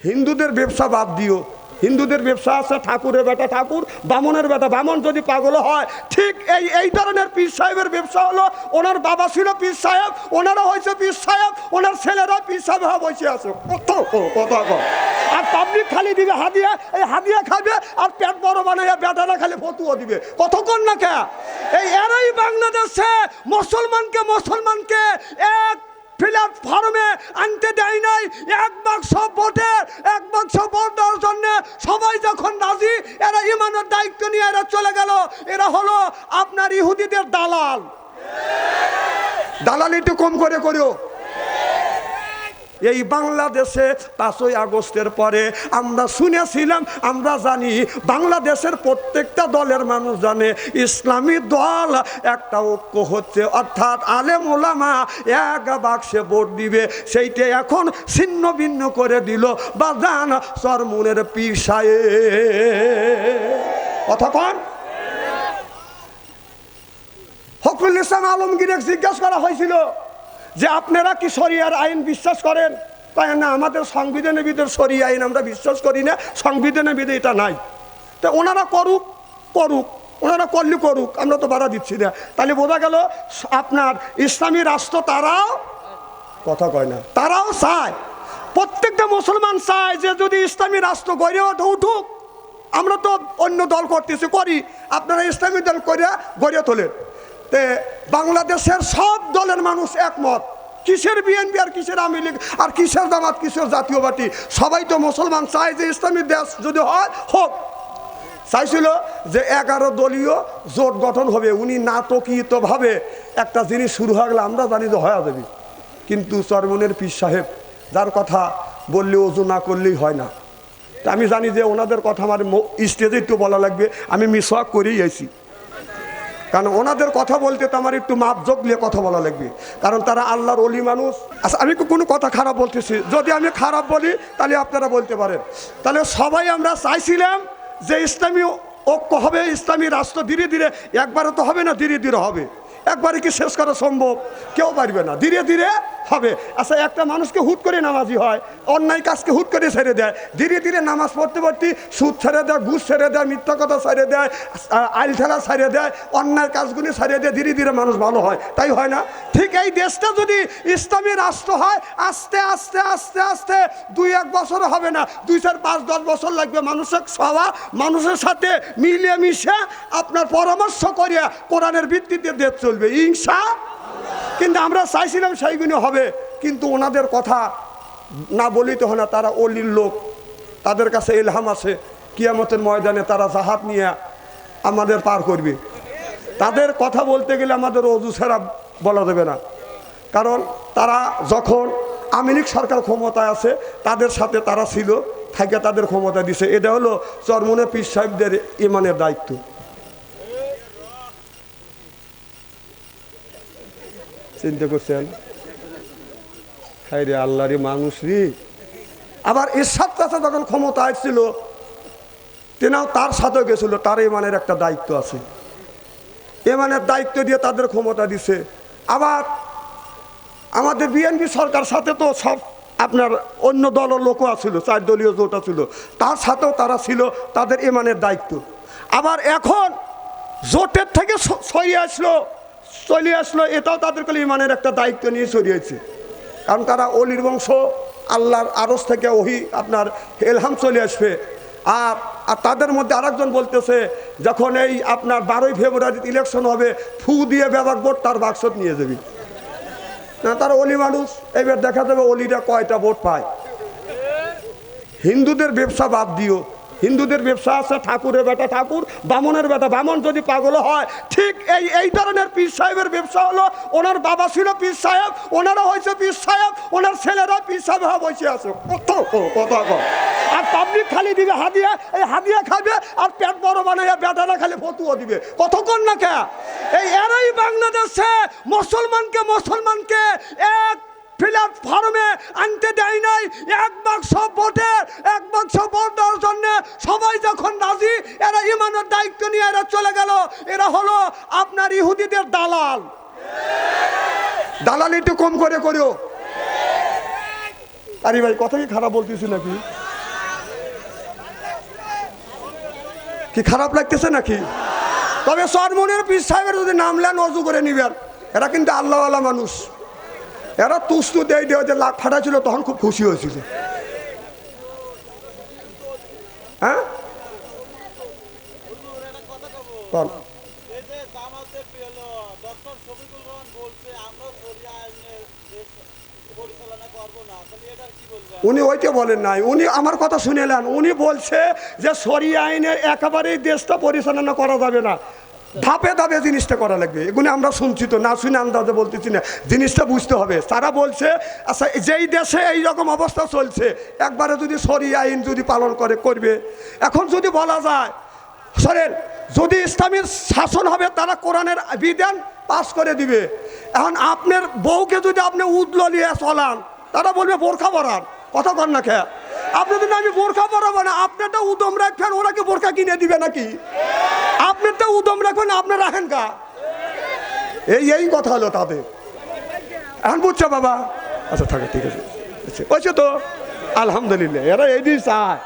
হিন্দুদের ব্যবসা বাদ দিও। হিন্দুদের ব্যবসা আছে ঠাকুরের বেটা ঠাকুর, বামনের বেটা বামন, যদি পাগল হয়। ঠিক এই ধরনের পীর সাহেবের ব্যবসা হলো, ওনার বাবা ছিল পীর সাহেব, ওনারা হয়েছে পীর সাহেব, ওনার ছেলেরা পীর সাহেব বসে আছে। কথা আর পাবলিক খালি দিবে হাদিয়া, এই হাদিয়া খাবে আর পেট বড় বানাইয়া বেটারা খালি ফতুয়া দিবে। কতক্ষণ না কে এরাই বাংলাদেশে মুসলমানকে এক প্ল্যাটফর্মে আনতে দেয় নাই। এক বাক্স ভোট দেওয়ার জন্য সবাই যখন রাজি, এরা ইমানের দায়িত্ব নিয়ে এরা চলে গেল। এরা হলো আপনার ইহুদিদের দালাল। দালাল একটু কম করে করিও। এই বাংলাদেশে 5ই আগস্টের পরে আমরা শুনেছিলাম, আমরা জানি, বাংলাদেশের প্রত্যেকটা দলের মানুষ জানে ইসলামী দল একটা ঐক্য হচ্ছে, অর্থাৎ আলেম ওলামা এক বাক্সে ভোট দিবে। সেইটা এখন ছিন্ন ভিন্ন করে দিল বাজান চরমুনের পীর সাহেব। কথা কন। ফখরুল ইসলাম আলমগীর জিজ্ঞাসা করা হয়েছিল যে আপনারা কি শরিয়ার আইন বিশ্বাস করেন? তাই না, আমাদের সংবিধানের ভিতর শরিয়া আইন আমরা বিশ্বাস করি না, সংবিধানের ভিতরে এটা নাই। তো ওনারা করুক, ওনারা করলে করুক, আমরা তো বাধা দিচ্ছি না। তাহলে বোঝা গেল আপনার ইসলামী রাষ্ট্র তারাও কথা কয় না, তারাও চায়, প্রত্যেকটা মুসলমান চায় যে যদি ইসলামী রাষ্ট্র গড়ে উঠুক। আমরা তো অন্য দল করতেছি, করি, আপনারা ইসলামী দল গড়ে তোলেন। তে বাংলাদেশের সব দলের মানুষ একমত, কিসের বিএনপি আর কিসের আওয়ামী লীগ আর কিসের জামাত কিসের জাতীয় পার্টি, সবাই তো মুসলমান চায় যে ইসলামী দেশ যদি হয় হোক। চাইছিল যে 11 দলীয় জোট গঠন হবে। উনি নাটকীয়ভাবে একটা জিনিস শুরু হয়ে গেলে আমরা জানি যে হয়ে যাবে, কিন্তু চরমনের পীর সাহেব যার কথা বললে ওজু না করলেই হয় না। তা আমি জানি যে ওনাদের কথা আমার স্টেজে একটু বলা লাগবে, আমি মিসওয়াক করেই আইছি, কারণ ওনাদের কথা বলতে তো আমার একটু মাপজোক নিয়ে কথা বলা লাগবে, কারণ তারা আল্লাহর ওলি মানুষ। আচ্ছা, আমি কোনো কথা খারাপ বলতেছি, যদি আমি খারাপ বলি তাহলে আপনারা বলতে পারেন। তাহলে সবাই আমরা চাইছিলাম যে ইসলামী ঐক্য হবে, ইসলামী রাষ্ট্র ধীরে ধীরে, একবারে তো হবে না, ধীরে ধীরে হবে। একবারে কি শেষ করা সম্ভব? কেউ পারবে না, ধীরে ধীরে হবে। আচ্ছা, একটা মানুষকে হুট করে নামাজি হয়, অন্যায় কাজকে হুট করে ছেড়ে দেয়, ধীরে ধীরে নামাজ পড়তে পড়তে সুদ ছেড়ে দেয়, ঘুষ ছেড়ে দেয়, মিথ্যা কথা ছেড়ে দেয়, আইল ঠেলা ছেড়ে দেয়, অন্যায় কাজগুলি ছেড়ে দেয়, ধীরে ধীরে মানুষ ভালো হয়, তাই হয় না? ঠিক এই দেশটা যদি ইসলামী রাষ্ট্র হয়, আস্তে আস্তে আস্তে আস্তে 2-1 বছর হবে না, 2, 4, 5, 10 বছর লাগবে। মানুষের সভা, মানুষের সাথে মিলিয়ে মিশে আপনার পরামর্শ করিয়া কোরআনের ভিত্তিতে দেশ চলবে ইনশাআল্লাহ। কিন্তু আমরা চাইছিলাম সেইগুলো হবে, কিন্তু ওনাদের কথা না বলেই তো হয় না। তারা অলির লোক, তাদের কাছে ইলহাম আছে, কিয়ামতের ময়দানে তারা জাহাজ নিয়ে আমাদের পার করবে। তাদের কথা বলতে গেলে আমাদের অজু ছাড়া বলা যাবে না, কারণ তারা যখন আওয়ামী লীগ সরকার ক্ষমতায় আছে তাদের সাথে তারা ছিল, থাকে তাদের ক্ষমতা দিছে। এটা হলো চরমনে পীর সাহেবদের ইমানের দায়িত্ব। চিন্তা করছেন? হায় রে আল্লাহরে মানুষ রে। আবার এরশাদ চাচা যখন ক্ষমতা আসছিল, তেনাও তার সাথে গেছিল, তার ইমানের একটা দায়িত্ব আছে, ইমানের দায়িত্ব দিয়ে তাদের ক্ষমতা দিছে। আবার আমাদের বিএনপি সরকার সাথে তো সব আপনার অন্য দলের লোকও আছিল, 4 দলীয় জোট ছিল, তার সাথেও তারা ছিল, তাদের ইমানের দায়িত্ব। আবার এখন জোটের থেকে চলে আসলো, এটাও তাদের ইমানের একটা দায়িত্ব নিয়ে সরিয়েছে, কারণ তারা অলির বংশ, আল্লাহর আরশ থেকে ওহি আপনার ইলহাম চলে আসবে। আর তাদের মধ্যে আরেকজন বলতেছে যখন এই আপনার 12ই ফেব্রুয়ারি ইলেকশন হবে, ফু দিয়ে ব্যাপক ভোট তার বাক্সত নিয়ে যাবে না। তারা অলি মানুষ, এবার দেখা যাবে অলিরা কয়টা ভোট পায়। হিন্দুদের ব্যবসা বাদ দিও। হিন্দুদের ব্যবসা আছে ঠাকুরের বেটা ঠাকুর, বামনের বেটা বামন, যদি পাগল হয়। ঠিক এই ধরনের পীর সাহেবের ব্যবসা হলো, ওনার বাবা ছিল পীর সাহেব, ওনারা হয়েছে পীর সাহেব, ওনার ছেলেরা পীর সাহেব বসে আছে। কথা আর পাবলিক খালি দিবে হাদিয়া, এই হাদিয়া খাবে আর পেট বড় বানাইয়া বেটারা খালি ফতুয়া দিবে। কতক্ষণ না কে এরাই বাংলাদেশে মুসলমানকে এক প্ল্যাটফর্মে আনতে দেয় নাই। এক বাক্স ভোট দেওয়ার জন্য সবাই যখন রাজি, এরা ইমানের দায়িত্ব নিয়ে এরা চলে গেল। এরা হলো আপনার ইহুদিদের দালাল। দালাল একটু কম করে করিও। আরে ভাই, কথা কি খারাপ বলতেছি নাকি? কি খারাপ লাগতেছে নাকি? তবে চরমনের পীর সাহেবের যদি নাম নেন অজু করে নিবেন, এরা কিন্তু আল্লাহওয়ালা মানুষ। এরা তুস্তু দেয় যে লাখ ফাটা ছিল তখন খুব খুশি হয়েছিল। হ্যাঁ উনি ওইটা বলেন নাই, উনি আমার কথা শুনেলেন। উনি বলছে যে শরিয়া আইনের একেবারেই দেশটা পরিচালনা করা যাবে না, ধাপে ধাপে জিনিসটা করা লাগবে। এগুলো আমরা শুনছি তো, না শুনে আন্দাজে বলতেছি না, জিনিসটা বুঝতে হবে। তারা বলছে আচ্ছা যেই দেশে এই রকম অবস্থা চলছে একবারে যদি শরিয়া আইন যদি পালন করবে। এখন যদি বলা যায় শোনেন, যদি ইসলামের শাসন হবে তারা কোরআনের বিধান পাস করে দিবে। এখন আপনার বউকে যদি আপনি উদলো নিয়ে চলান, তারা বলবে বোরখা পরান। কথা কর না খেয়া, আপনি যদি আমি বোরখা পরাবো না, আপনারটা উদম রাখবেন, ওরা কি বোরখা কিনে দিবে নাকি? আপনারটা উদম রাখবেন, আপনি রাখেন কা? এই কথা হলো তাদের। এখন বুঝছো বাবা? আচ্ছা থাকে, ঠিক আছে, বুঝছো তো? আলহামদুলিল্লাহ, এরা এই দিন চায়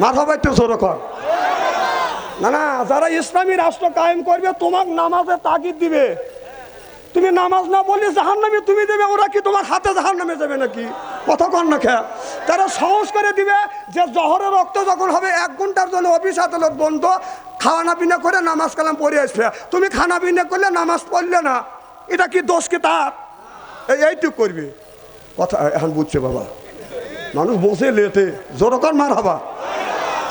মাথা তো জোর কর না। না, যারা ইসলামী রাষ্ট্র কায়েম করবে তোমাকে নামাজের তাগিদ দিবে। তুমি নামাজ না বললে জাহান্নামে তুমি দেবে, ওরা কি তোমার হাতে জাহান্নামে যাবে নাকি? কথা কন না খেয়া। তারা সাহস করে দিবে যে জহরের রক্ত যখন হবে 1 ঘন্টার জন্য অফিস আদালত বন্ধ, খাওয়ানা পিনা করে নামাজ কালাম পড়ে আসবে। তুমি খানা পিনা করলে নামাজ পড়লে না, এটা কি দোষ কি তার? এইটুক করবে কথা। এখন বুঝছে বাবা, মানুষ বসে লেতে জোরকার মার হবা।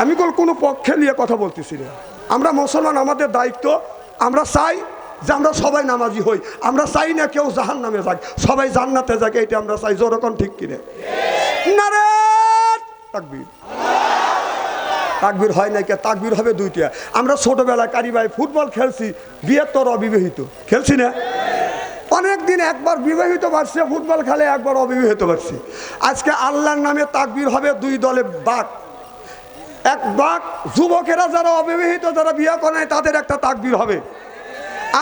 আমি কোনো পক্ষে নিয়ে কথা বলতেছি না। আমরা মুসলমান, আমাদের দায়িত্ব, আমরা চাই যে আমরা সবাই নামাজি হই। আমরা চাই না কেউ জাহান নামে যাক, সবাই জান্নাতে যাক, এইটা আমরা চাই। যেরকম ঠিক কিনে নারে তাকবীর। তাকবীর হয় না কে? তাকবীর হবে 2টা। আমরা ছোটবেলায় কারি ভাই ফুটবল খেলছি, বিয়ের অবিবাহিত খেলছি না? অনেকদিন একবার বিবাহিত বাড়ছে ফুটবল খেলে, একবার অবিবাহিত বাড়ছি। আজকে আল্লাহর নামে তাকবীর হবে 2 দলে বাক। এক বাক যুবকেরা যারা অবিবাহিত, যারা বিয়ে করে নাই তাদের একটা তাকবীর হবে,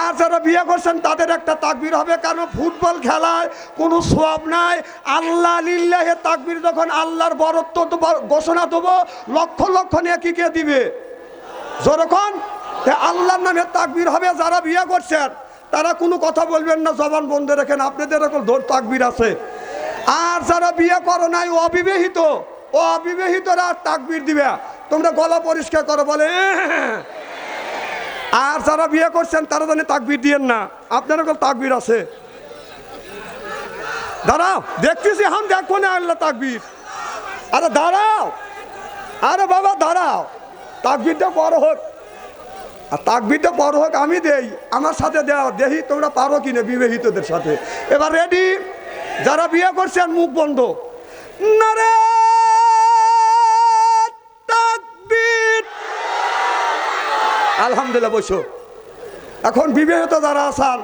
আর যারা বিয়ে করছেন তাদের একটা তাকবীর হবে। কারণ ফুটবল খেলায় কোনো সওয়াব নাই। আল্লাহ লিল্লাহে তাকবীর যখন আল্লাহর বরত্ব ঘোষণা দেবো, লক্ষ লক্ষ নেকি কে দিবে? যখন আল্লাহর নামে তাকবীর হবে। যারা বিয়ে করছেন তারা কোনো কথা বলবেন না, জবান বন্ধ রাখেন, আপনাদের এরকম তাকবীর আছে। আর যারা বিয়ে করো নাই, অবিবাহিতরা তাকবীর দিবে। তোমরা গলা পরিষ্কার করো বলে। আর যারা বিয়ে করছেন তারা জানে তাকবীর দিয়েন না, আপনার এরকম তাকবীর আছে। দাঁড়াও, দেখতেছি এখন দেখবো না আল্লাহ তাকবীর। আরে দাঁড়াও, আরে বাবা দাঁড়াও, তাকবীরটা বড় হোক, আর তাকবীরটা বড় হোক আমি দেই, আমার সাথে দেওয়া দেখি তোমরা পারো কিনা বিবাহিতদের সাথে। এবার রেডি? যারা বিয়ে করছেন মুখ বন্ধ, নারে তাকবীর। আলহামদুলিল্লাহ, বসো। এখন বিবাহিত যারা আছেন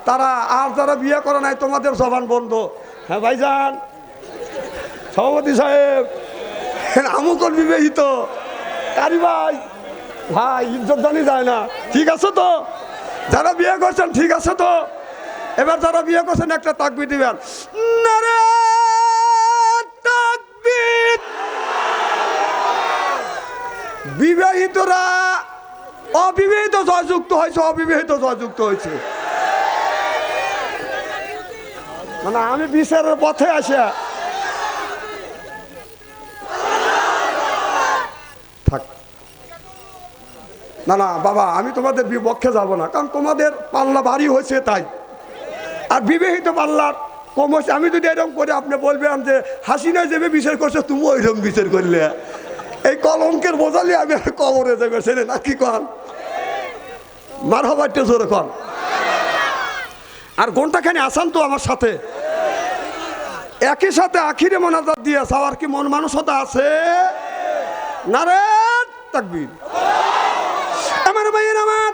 তারা, আর যারা বিয়ে করে নাই তোমাদের জবান বন্ধ। হ্যাঁ ভাইজান, সভাপতি সাহেব, আমুকল বিবাহিত, কারি ভাই, ভাই ইজ্জত জানি যায় না, ঠিক আছে তো? যারা বিয়ে করছেন ঠিক আছে তো? এবার যারা বিয়ে করছেন একটা তাকবীর দিবেন, নারে তাকবীর। বিবাহিতরা অবিবাহিত জয়যুক্ত হয়েছে, অবিবাহিত জয়যুক্ত হয়েছে। মানে আমি বিচারের পথে আসে থাক না। না বাবা, আমি তোমাদের বিপক্ষে যাব না, কারণ তোমাদের পাল্লা ভারী হয়েছে তাই। আর বিবাহিত পাল্লার কম হয়েছে। আমি যদি এরকম করে আপনি বলবেন যে হাসিনা যাবে বিচার করছে, তুমিও এরকম বিচার করলে, এই কলঙ্কের বোঝালে আমি আর কবরে যাবে ছেলে নাকি কন? মারহাবাটা জোরে কন। আর ঘন্টাখানি আসান তো আমার সাথে, একই সাথে আখিরে মোনাজাত দিয়ে যাওয়ার কি মন মানসতা আছে? নারে তাকবীর। আমার ভাইয়ের, আমার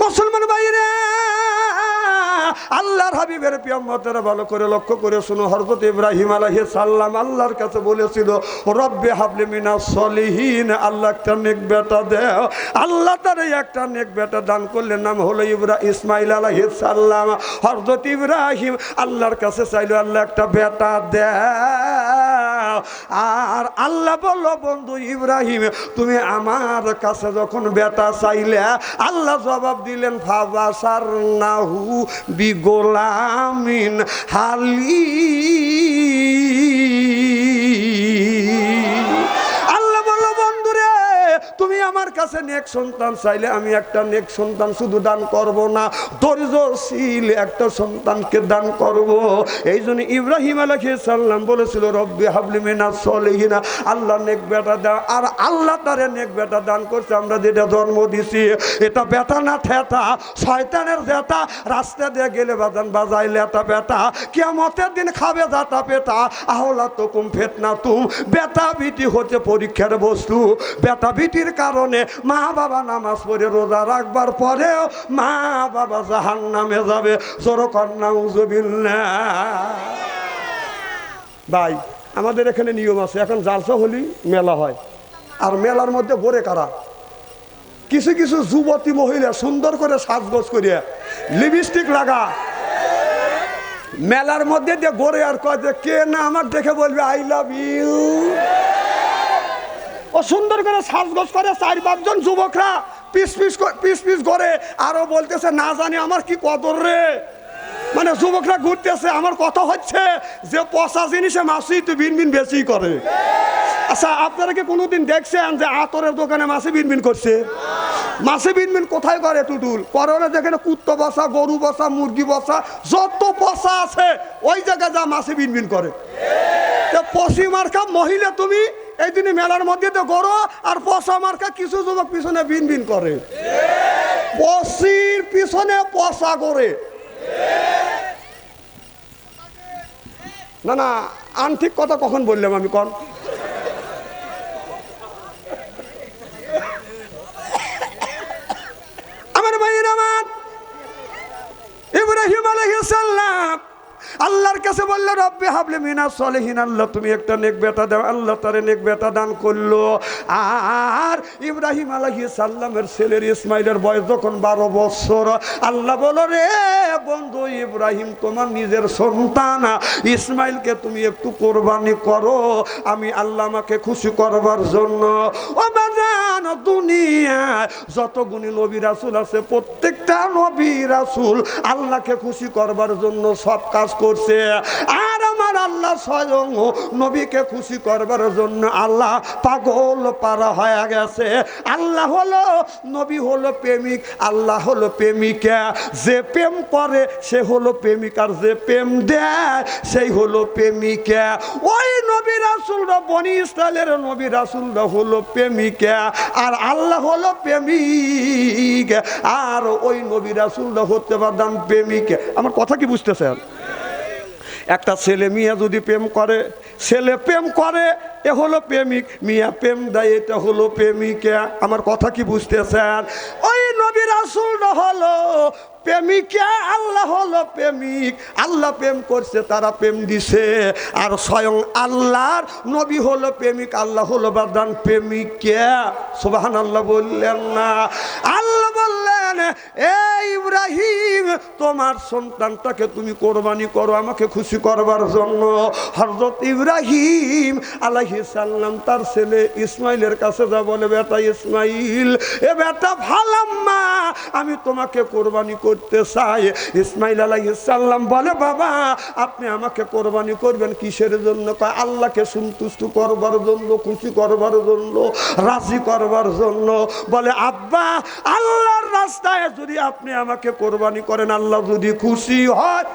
মুসলমান ভাইয়েরা, আল্লাহর হাবিবের পিয়ামতেরা ভালো করে লক্ষ্য করে শুনো। হযরত ইব্রাহিম আলাইহিস সালাম আল্লাহর কাছে বলেছিল, রব্বে হাবলি মিনাস সলিহিন, আল্লাহ একটা নেক বেটা দাও। আল্লাহ তার একটা নেক বেটা দান করলেন, নাম হলো ইসমাইল আলাইহিস সালাম। হযরত ইব্রাহিম আল্লাহর কাছে চাইলো, আল্লাহ একটা বেটা দাও। আর আল্লাহ বলল, বন্ধু ইব্রাহিম তুমি আমার কাছে যখন বেটা চাইলে, আল্লাহ জবাব দিলেন ফাবাসারনাহু বিগোলামিন হালিম। আল্লাহ বলল, বন্ধুরে তুমি আমার কাছে নেক সন্তান চাইলে আমি একটা নেক সন্তান শুধু দান করব না, ধৈর্যশীল একটা সন্তানকে দান করব। এই জন্য ইব্রাহিম আলাইহিস সালাম বলেছিল, রব্বি হাবলি মিনাস সলিহিন, আল্লাহ নেক বেটা দাও। আর আল্লাহ তারে নেক বেটা দান করছে। আমরা যেটা জন্ম দিছি এটা বেটা না ঠেটা, শয়তানের জেতা। রাস্তা দিয়ে গেলে বাজান বাজাইলে এটা বেটা, কিয়ামতের দিন খাবে যাতা পেটা। আহলা তুকুম ফিতনা তুম, বেটা বিটি হচ্ছে পরীক্ষার বস্তু। বেটা বিটির কারণে মা বাবা নামাজ পড়ে রোজা রাখবার পরেও মা বাবা জাহান্নামে যাবে। জোরকর নাউজুবিল্লাহ। ভাই আমাদের এখানে নিয়ম আছে, এখন জালসা হলি মেলা হয়, আর মেলার মধ্যে ঘোরে কারা? কিছু কিছু যুবতী মহিলা সুন্দর করে সাজগোজ করিয়া লিপস্টিক লাগা মেলার মধ্যে দিয়ে ঘোরে, আর কয় যে কে না আমার দেখে বলবে আই লাভ ইউ। ও সুন্দর করে সাজগোজ করে 4-5 জন যুবকরা পিস পিস করে, আরো বলতেছে না জানি আমার কি কদর রে। মানে যুবকরা ঘুরতেছে, আমার কথা হচ্ছে যে পচা জিনিসে মাছি তো বিনবিন বেশি করে। আচ্ছা আপনারা কি কোনোদিন দেখছেন যে আতরের দোকানে মাছি বিনবিন করছে? মাছি বিনবিন কোথায় করে? টুটুল করে যেখানে কুত্তো বসা, গরু বসা, মুরগি বসা, যত পচা আছে ওই জায়গায় যা মাছি বিনবিন করে। পশি মার্কা মহিলা তুমি এই দিনে মেলার মধ্যে তো গরো, আর পচা মার্কা কিছু যুবক পিছনে বিনবিন করে। পশির পিছনে পচা করে না না, আনঠিক কথা কখন বললাম আমি? কন আমার ভাইয়ের আমার, ইব্রাহিম আলাইহিস সালাম আল্লাহর কাছে বললো, রব্বি হাবলি মিনাস সলিহিন, আল্লাহ তুমি একটা নেক বেটা দাও। আল্লাহ তারে নেক বেটা দান করলো। আর ইব্রাহিম আলাইহিস সালামের ছেলের ইসমাইলের বয়স যখন 12 বছর, আল্লাহ বলো, রে বন্ধু ইব্রাহিম তোমার নিজের সন্তান ইসমাইলকে তুমি একটু কোরবানি করো, আমি আল্লাহ আমাকে খুশি করবার জন্য। ও বাজান, দুনিয়ায় যত গুণী নবী রাসূল আছে, প্রত্যেকটা নবী রাসূল আল্লাহকে খুশি করবার জন্য সব কাজ করছে। আর আমার আল্লাহ স্বয়ং নবীকে খুশি করবার জন্য আল্লাহ পাগল পারা হয়ে গেছে। আল্লাহ হলো নবী, হলো প্রেমিক, আল্লাহ হলো প্রেমিকা। যে প্রেম করে সে হলো প্রেমিক, আর যে প্রেম দেয় সেই হলো প্রেমিকা। ওই নবী রাসূলরা, বনি ইসরায়েলের নবী রাসূলরা হলো প্রেমিকা, আর আল্লাহ হলো প্রেমিক। আর ওই নবী রাসূলরা হতে পারতাম প্রেমিকা। আমার কথা কি বুঝতেছেন? একটা ছেলে মিয়া যদি প্রেম করে, ছেলে প্রেম করে এ হলো প্রেমিক, মিয়া প্রেম দেয় এটা হলো প্রেমিকা। আমার কথা কি বুঝতেছেন? ওই নবী রাসূলরা হলো প্রেমিকা, আল্লাহ হলো প্রেমিক। আল্লাহ প্রেম করছে, তারা প্রেম দিছে। আর স্বয়ং আল্লাহর নবী হলো প্রেমিক, আল্লাহ হলো বাদান প্রেমিকা। সুবহানাল্লাহ বললেন না? আল্লাহ বললেন, এ ইব্রাহিম তোমার সন্তানটাকে তুমি কোরবানি করো আমাকে খুশি করবার জন্য। হযরত ইব্রাহিম আলাইহিস সালাম তার ছেলে ইসমাইলের কাছে যা বলে, বেটা ইসমাইল, এ বেটা ভালাম্মা আমি তোমাকে কোরবানি করতে চাই। ইসমাইল আলাইহিস সালাম বলে, বাবা আপনি আমাকে কোরবানি করবেন কিসের জন্য? কয় আল্লাহকে সন্তুষ্ট করবার জন্য, খুশি করবার জন্য, রাজি করবার জন্য। বলে আব্বা আল্লাহর রাস্তায় যদি আপনি আমাকে কোরবানি করেন, আল্লাহ যদি খুশি হয়।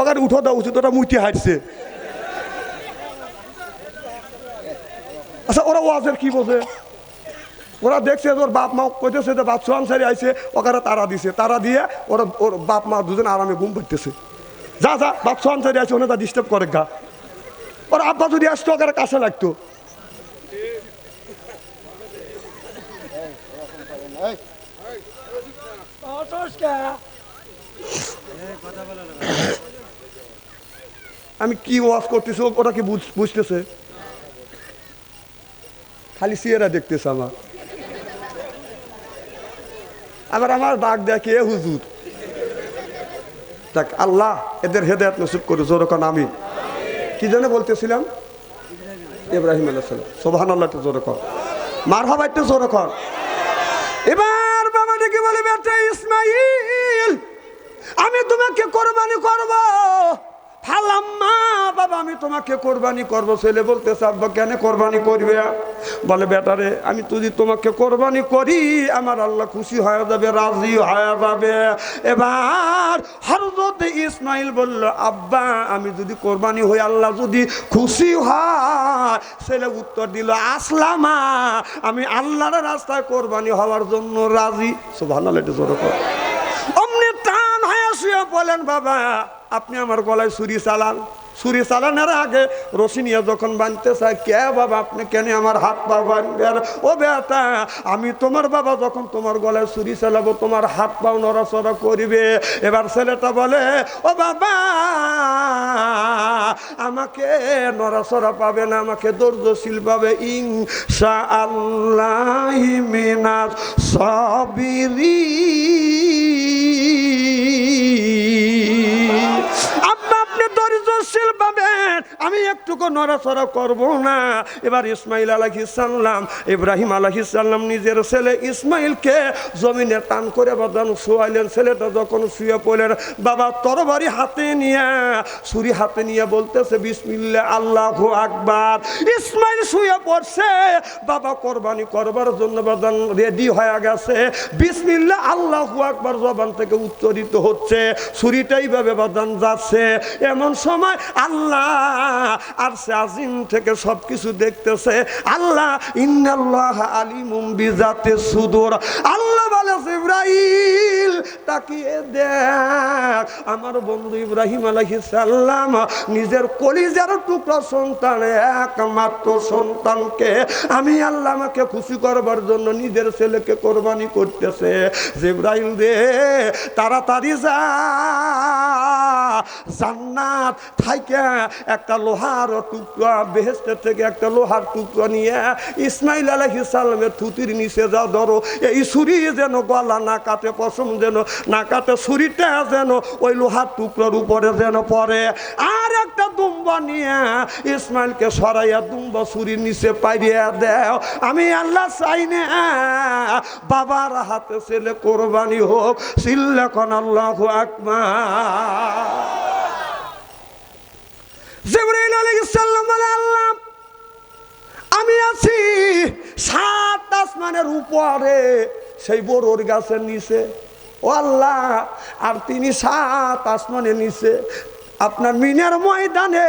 ওখানে উঠো দাও, উচিত ওটা মুইতে হাঁটছে। আচ্ছা ওরা ওয়াজের কি বোঝে? ওরা দেখছে ওর বাপ মা কইতেছে যে বাচ্চা আনসারি আইছে, ওখানে তারা দিছে, তারা দিয়ে ওরা ওর বাপ মা দুজন আরামে ঘুম পাইতেছে। যা যা বাচ্চা আনসারি আছে, ওনে তা ডিস্টার্ব করে গা। ওর আব্বা যদি আসতো ওখানে কাছে লাগতো। আমি কি ওয়াজ করতেছি ওটা কি বুঝতেছে? খালি সিয়েরা দেখতেছে আমার। আবার আমার ডাক দেখে হুজুর, দেখ আল্লাহ এদের হেদায়েত নসিব করে, জোরকন আমি কি যেন বলতেছিলাম, ইব্রাহিম আলাইহিস সালাম, সুবহানাল্লাহ, একটু জোরকন, মারহাবা, একটু জোরকন। এবার বাবা ডেকে বলে, বেটা ইসমাইল, আমি তোমাকে কোরবানি করব। ফালাম্মা, বাবা আমি তোমাকে কোরবানি করব। ছেলে বলতেছে, আব্বা কেন কোরবানি করবে? বলে, বেটারে আমি যদি তোমাকে কোরবানি করি আমার আল্লাহ খুশি হয়ে যাবে, রাজি হয়ে যাবে। এবার হযরত ইসমাইল বলল, আব্বা আমি যদি কোরবানি হই আল্লাহ যদি খুশি হয়। ছেলে উত্তর দিল, আসলামা, আমি আল্লাহর রাস্তায় কোরবানি হওয়ার জন্য রাজি। সুবহানাল্লাহ, এটা জোরে কর। অমনি টান হয়ে শুয়ে বলেন, বাবা আপনি আমার গলায় ছুরি চালান। ছুরি চালানোর আগে রশি নিয়ে যখন বাঁধতে চায়, কে বাবা আপনি কেন আমার হাত পা বাঁধবেন? ও বেটা আমি তোমার বাবা, যখন তোমার গলায় ছুরি চালাবো তোমার হাত পাও নড়াচড়া করবে। এবার ছেলেটা বলে, ও বাবা আমাকে নড়াচড়া পাবে না, আমাকে ধৈর্যশীল পাবে। ইনশাআল্লাহ মিনাস সাবিরিন। আপনি ধৈর্যশীল পাবেন, আমি একটুকু নড়াচড়া করব না। এবার ইসমাইল আলাইহিস সালাম, ইব্রাহিম আলাইহিস সালাম নিজের ছেলে ইসমাইলকে জমিনে টান করে বাদান শোয়াইলেন। ছেলেটা যখন শুয়ে পড়লেন, বাবা তরবারি হাতে নিয়ে, ছুরি হাতে নিয়ে বলতেছে, বিসমিল্লাহ আল্লাহু আকবার। ইসমাইল শুয়ে পড়ছে, বাবা কোরবানি করবার জন্য বাদান রেডি হয়ে গেছে। বিসমিল্লাহ আল্লাহু আকবার জবান থেকে উচ্চারিত হচ্ছে, ছুরিটা এইভাবে বাদান যাচ্ছে। এমন সময় আল্লাহ আরশে আজিম থেকে সবকিছু দেখতেছে। আল্লাহ ইন্নাল্লাহ আলিমুম বিজাতিস সুদূর। আল্লাহ বলে, ইব্রাহিম তাকিয়ে দেখ, আমার বন্ধু ইব্রাহিম আলাইহিস সালাম নিজের কলিজার টুকরা সন্তান, একমাত্র সন্তানকে আমি আল্লাহ আমাকে খুশি করবার জন্য নিজের ছেলেকে কোরবানি করতেছে। জিবরাইল রে তাড়াতাড়ি যা, জান্নাত থেকে একটা লোহার টুকরা, বেহেশতের থেকে একটা লোহার টুকরা নিয়ে ইসমাইল আলাইহিস সালামের থুতির নিচে যাও, ধরো। এই ছুরি যেন গলা না কাটে, পশম যেন না কাটে, ছুরিটা যেন ওই লোহার টুকরার উপরে যেন পড়ে। আর একটা দুম্বা নিয়ে ইসমাইলকে সরাইয়া দুম্বা ছুরির নিচে পাইয়া দেও। আমি আল্লাহ চাই না বাবার হাতে ছেলে কোরবানি হোক। সিল্লাখন আল্লাহু আকবার। জিবরাইল আলাইহিস সালাম বলে, আল্লাহ আমি আছি 7 আসমানের উপরে সেই বড়র গাছের নিচে। ও আল্লাহ, আর তিনি 7 আসমানের নিচে আপনার মিনার ময়দানে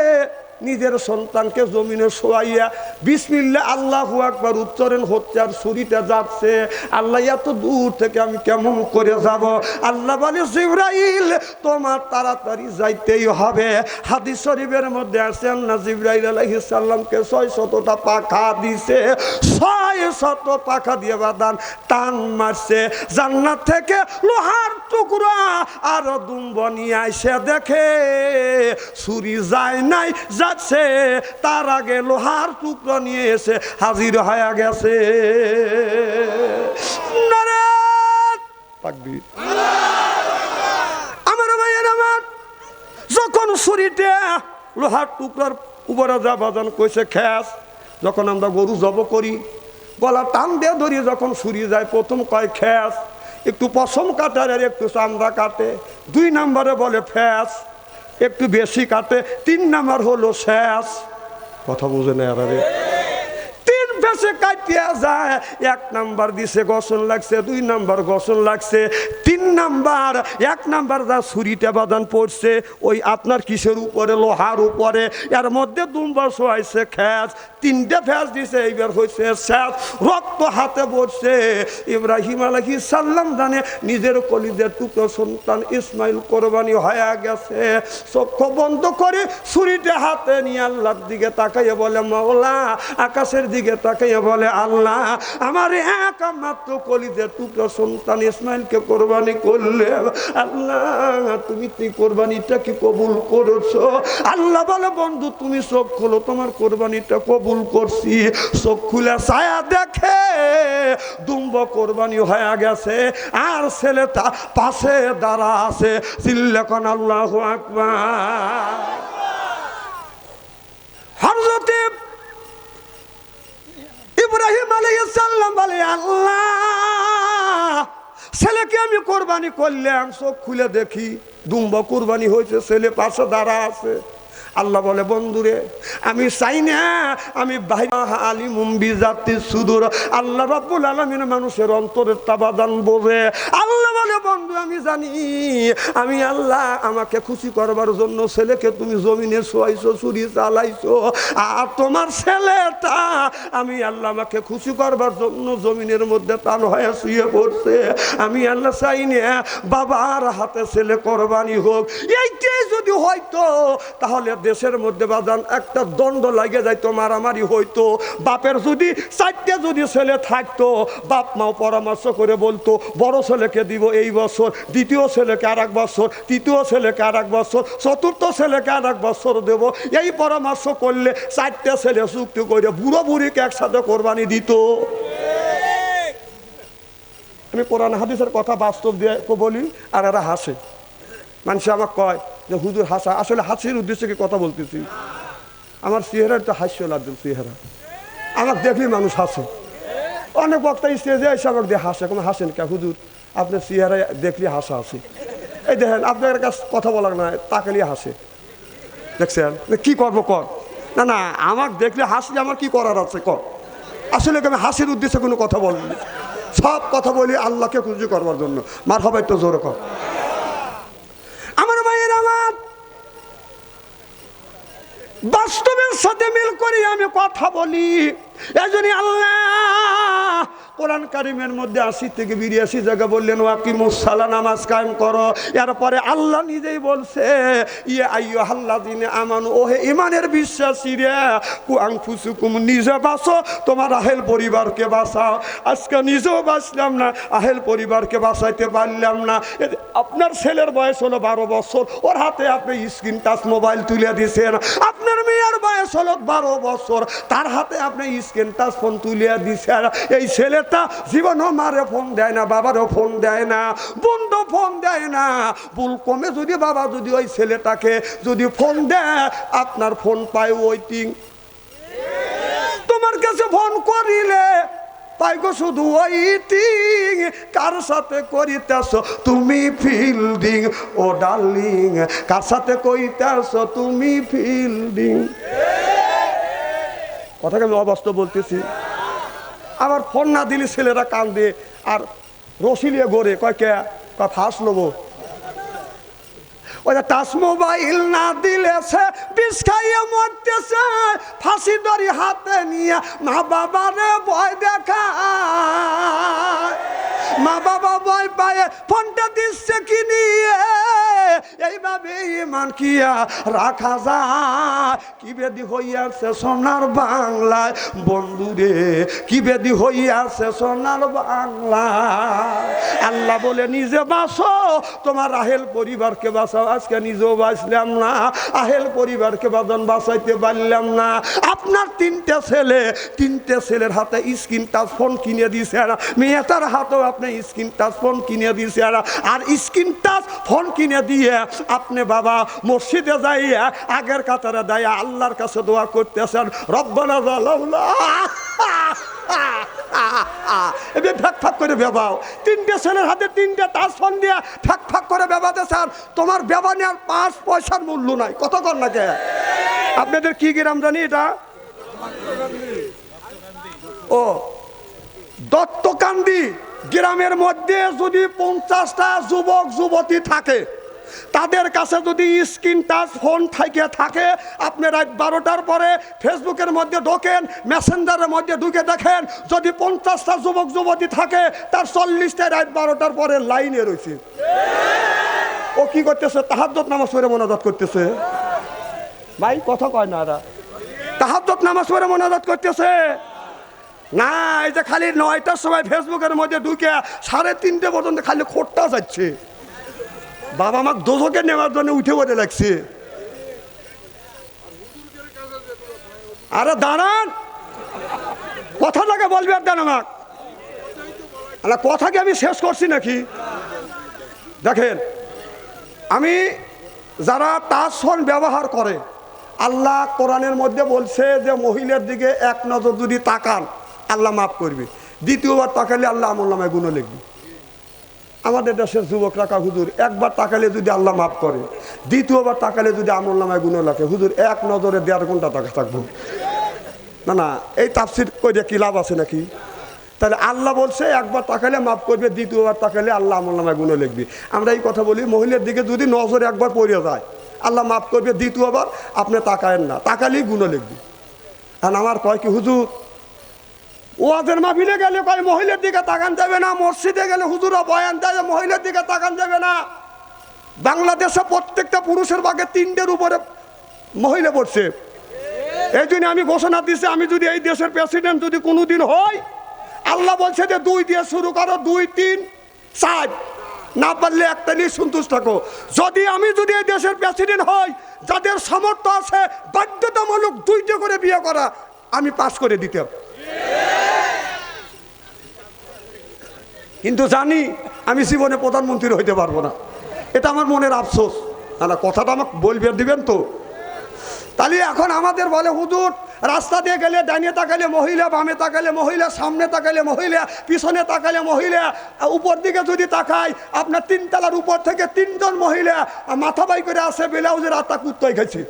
নিজের সন্তানকে জমিনে শোয়াইয়া বিসমিল্লাহ আল্লাহু আকবার উচ্চারণ হচ্ছে, আর ছুরিটা যাচ্ছে। আল্লাহ এত দূর থেকে আমি কেমন করে যাব? আল্লাহ বলে, জিবরাইল তোমার তাড়াতাড়ি যাইতেই হবে। হাদিস শরীফের মধ্যে আছে, আল্লাহ জিবরাইল আলাইহিস সালামকে 600টা পাখা দিছে। 600 পাখা দিয়ে বাদান টান মারছে। জান্নাত থেকে লোহার টুকরা আর দুম্ব নিয়ে আইসে দেখে ছুরি যায় নাই, যাচ্ছে। তার আগে লোহার টুকরা নিয়ে এসে হাজির হয়ে গেছে। আমার ভাইয়ের আমার, যখন ছুরিটা লোহার টুকরার উপরে যা বাজান কইছে খ্যাস, যখন আমরা গরু জব করি গলা টান দিয়ে ধরি, যখন ছুরি যায় প্রথম কয় খ্যাস, একটু পশম কাটে আর একটু চামড়া কাটে। 2 নম্বরে বলে ফ্যাস, একটু বেশি কাটে। 3 নাম্বার হলো শেষ। কথা বুঝে না আরে, 3 ফেসে কাটিয়া যায়। 1 নাম্বার দিছে গসন লাগছে, 2 নাম্বার গসন লাগছে, 3 নাম্বার 1 নাম্বার যা ছুরিটা বাদান পড়ছে ওই আপনার কিসের উপরে, লোহার উপরে। এর মধ্যে দুম্বা শোয়াইছে খ্যাস, 3টে ফ্যাস দিছে, এইবার হয়েছে শেষ। রক্ত হাতে পড়ছে। ইব্রাহিম আলাইহিস সালাম জানে নিজের কলিজার টুকরো সন্তান ইসমাইল কোরবানি হয়ে গেছে। চক্ষু বন্ধ করে ছুরিটা হাতে নিয়ে আল্লাহর দিকে তাকাইয়া বলে, মাওলা। আকাশের দিকে তাকাইয়া বলে, আল্লাহ আমার একমাত্র কলিজার টুকরো সন্তান ইসমাইলকে কোরবানি করলে আল্লাহ তুমি কোরবানিটা কি কবুল করেছো? আল্লাহ বলে বন্ধু তুমি চোখ খোলো, তোমার কোরবানিটা কবুল করছি। চোখ খুলে ছায়া দেখে দুম্ব কোরবানি হয়ে গেছে, আর ছেলেটা পাশে দাঁড়া আছে। চিল্লাখন আল্লাহু আকবার। হযরত ইব্রাহিম আলাইহিস সালাম বলে আল্লাহ ছেলেকে আমি কোরবানি করলাম, চোখ খুলে দেখি দুম্বা কোরবানি হয়েছে, ছেলে পাশে দাঁড়া আছে। আল্লাহ বলে বন্ধুরে আমি চাই না আমি আলিমুম বিজাতি সুদূর, আল্লাহ রাব্বুল আলামিন মানুষের অন্তরের তাবাদান বোঝে। আল্লাহ বলে বন্ধু আমি জানি, আমি আল্লাহ আমাকে খুশি করবার জন্য ছেলেকে তুমি জমিনে শোয়াইছো, ছুরি চালাইছো, আর তোমার ছেলেটা আমি আল্লাহ আমাকে খুশি করবার জন্য জমিনের মধ্যে টান হয়ে শুয়ে পড়ছে। আমি আল্লাহ চাই না বাবার হাতে ছেলে কোরবানি হোক। এইটাই যদি হয়তো তাহলে দেশের মধ্যে বাজান একটা দণ্ড লাগে যাইতো, মারামারি হইতো। বাপের যদি 4টে যদি ছেলে থাকতো, বাপ মাও পরামর্শ করে বলতো বড় ছেলেকে দিব এই বছর, দ্বিতীয় ছেলেকে আর 1 বছর, তৃতীয় ছেলেকে আর 1 বছর, চতুর্থ ছেলেকে আর 1 বছর দেব। এই পরামর্শ করলে 4টে ছেলে চুক্তি করে বুড়ো বুড়িকে একসাথে কোরবানি দিত। আমি কোরআন হাদিসের কথা বাস্তব দিয়ে বলি, আর এরা হাসে। মানুষ আমাকে কয় যে হুজুর হাসা, আসলে হাসির উদ্দেশ্যে কি কথা বলতেছি? আমার চেহারার তো হাস্য লাগছে, চেহারা আমাকে দেখলেই মানুষ হাসে। অনেক বক্তা স্টেজে এসে আমাকে দিয়ে হাসে, কোনো হাসেন কে হুজুর আপনার চেহারা দেখলে হাসা আসে। এই দেখেন আপনার কাছে কথা বলার না, তাকালিয়ে হাসে। দেখছেন কি করবো কর, না না আমাকে দেখলে হাসলে আমার কি করার আছে কর। আসলে আমি হাসির উদ্দেশ্যে কোনো কথা বলিনি, সব কথা বলি আল্লাহকে খুশি করবার জন্য। মার হবে একটু জোরে কর। আমার ভাইয়ের আমার বাস্তবের সাথে মিল করি আমি কথা বলি। এজন্য আল্লাহ কোরআন কারিমের মধ্যে 80 থেকে 82 জায়গা বললেন ওয়াকিমুস সালাহ, নামাজ কায়েম করো। এরপরে আল্লাহ নিজেই বলছে ইয়া আইয়ুহাল্লাযিনা আমানু, ওহে ঈমানের বিশ্বাসীরা, কু আনফুসুকুম, নিজে বাঁচো, তোমার আহেল পরিবারকে বাঁচাও। আজকে নিজেও বাঁচলাম না, আহেল পরিবারকে বাঁচাইতে পারলাম না। আপনার ছেলের বয়স হলো 12 বছর, ওর হাতে আপনি স্ক্রিন টাচ মোবাইল তুলে দিয়েছেন। আপনার মেয়ের বয়স হলো 12 বছর, তার হাতে আপনি স্ক্রিন টাচ ফোন তুলে দিয়েছেন। এই ছেলেটা জীবনও মারে ফোন দেয় না, বাবারও ফোন দেয় না, বন্ধু ফোন দেয় না। ভুল কমে যদি বাবা যদি ওই ছেলেটাকে যদি ফোন দেয়, আপনার ফোন পায় ওয়েটিং। তোমার কাছে ফোন করিলে পাইগো শুধু ওয়েটিং। কার সাথে করিতেছ তুমি ফিল্ডিং, ও ডার্লিং, কার সাথে করিতেছ তুমি ফিল্ডিং। কথাকে আমি অবাস্তব বলতেছি। আবার ফোন না দিলে ছেলেরা কান্দে আর রসিলিয়ে গড়ে কয় কে ফাঁস নেবো। ওই টাচ মোবাইল না দিলে সে বিষ খাইয়ে মরতেছে, ফাঁসি দড়ি হাতে নিয়ে মা বাবারে ভয় দেখা। মা বাবা ভয় পায়ে ফোনটা দিচ্ছে কি নিয়ে, এইভাবে ইমান কিয়া রাখা যায়। কি বেদি হইয়াছে সোনার বাংলায় বন্ধুরে, কি বেদি হইয়াছে সোনার বাংলায়। আল্লাহ বলে নিজে বাঁচো, তোমার আহেল পরিবারকে বাঁচাও। আজকে নিজেও বাঁচলাম না, আহেল পরিবারকে বাঁচাইতে পারলাম না। আপনার 3টে ছেলে, 3টে ছেলের হাতে স্ক্রিন টাচ ফোন কিনে দিয়েছে, মেয়েটার হাতেও আপনি স্ক্রিন টাচ ফোন কিনে দিয়েছে। আর স্ক্রিন টাচ ফোন কিনে দিয়ে আপনি বাবা মসজিদে যাইয়া আগের কাতারে দাঁড়িয়ে আল্লাহর কাছে দোয়া করতেছেন, রব্বানা জালামনা। ফ্যাক ফাক করে বেবাও। 3টে ছেলের হাতে 3টে টাচ ফোন দিয়ে ফ্যাক ফাক করে বেবাতে স্যার, তোমার বেবা নেওয়ার 5 পয়সার মূল্য নাই। কত কর না কে? আপনাদের কি গ্রাম জানি এটা? ও দত্তকান্দি গ্রামের মধ্যে যদি 50টা যুবক যুবতী থাকে, তাদের কাছে যদি স্ক্রিন টাচ ফোন থাকে, আপনি রাত 12টার পরে ফেসবুকের মধ্যে ঢোকেন, মেসেঞ্জারের মধ্যে ঢুকে দেখেন, যদি 50টা যুবক যুবতী থাকে, তার 40টা রাত 12টার পরে লাইনে রয়েছে। ও কি করতেছে? তাহাজ্জুদ নামাজ পড়ে মোনাজাত করতেছে। ভাই কথা কয় না, এরা তাহাজ্জুদ নামাজ পড়ে মোনাজাত করতেছে। না, এই যে খালি 9টার সময় ফেসবুকের মধ্যে ঢুকে 3:30 পর্যন্ত খালি খোট্টা যাচ্ছে। বাবা মা দোজকে নেওয়ার জন্য উঠে পড়ে লাগছে। আরে দাঁড়ান, কথাটাকে বলবি আর দেন আমাকে। আরে কথাকে আমি শেষ করছি নাকি? দেখেন, আমি যারা টাচ ফোন ব্যবহার করে, আল্লাহ কোরআনের মধ্যে বলছে যে মহিলার দিকে এক নজর যদি তাকান আল্লাহ মাফ করবে, দ্বিতীয়বার তাকালে আল্লাহ আমলনামায় গুনাহ লিখবে। আমাদের দেশের যুবকরা কা হুজুর একবার তাকালে যদি আল্লাহ মাফ করে, দ্বিতীয়বার তাকালে যদি আমলনামায় গুনাহ লেখে, হুজুর এক নজরে 1.5 ঘন্টা তাকা থাকবো। না না, এই তাফসির করে কি লাভ আছে নাকি? তাহলে আল্লাহ বলছে একবার তাকালে মাফ করবে, দ্বিতীয়বার তাকালে আল্লাহ আমলনামায় গুনাহ লিখবে। আমরা এই কথা বলি, মহিলার দিকে যদি নজর একবার পড়ে যায় আল্লাহ মাফ করবে, দ্বিতীয়বার আপনি তাকায়েন না, তাকালেই গুনাহ লিখবে। আর আমার কয় কি হুজুর ওয়াজের মাহফিলে গেলে কয় মহিলার দিকে তাকান যাবে না, মসজিদে গেলে হুজুরা বয়ান দেয় মহিলার দিকে তাকান যাবে না। বাংলাদেশে প্রত্যেকটা পুরুষের ভাগে 3টের উপরে মহিলা পড়ছে। এই জন্য আমি ঘোষণা দিচ্ছি, আমি যদি এই দেশের প্রেসিডেন্ট যদি কোনোদিন হই, আল্লাহ বলছে যে 2 দিয়ে শুরু করো, 2, 3, 4, না পারলে একটা নিয়ে সন্তুষ্ট থাকো। যদি আমি এই দেশের প্রেসিডেন্ট হই, যাদের সামর্থ্য আছে বাধ্যতামূলক 2টা করে বিয়ে করা আমি পাস করে দিতাম। কিন্তু জানি আমি জীবনে প্রধানমন্ত্রী হইতে পারবো না, এটা আমার মনের আফসোস। না কথাটা আমাকে বলবে দিবেন তো? তাহলে এখন আমাদের বলে হুজুর রাস্তা দিয়ে গেলে ডাইনে তাকালে মহিলা, বামে তাকালে মহিলা, সামনে তাকালে মহিলা, পিছনে তাকালে মহিলা, উপর দিকে যদি তাকাই আপনার 3 তলার উপর থেকে 3 জন মহিলা মাথা বাই করে আসে, ব্লাউজের আত্মা কুত্তাই খাইছে।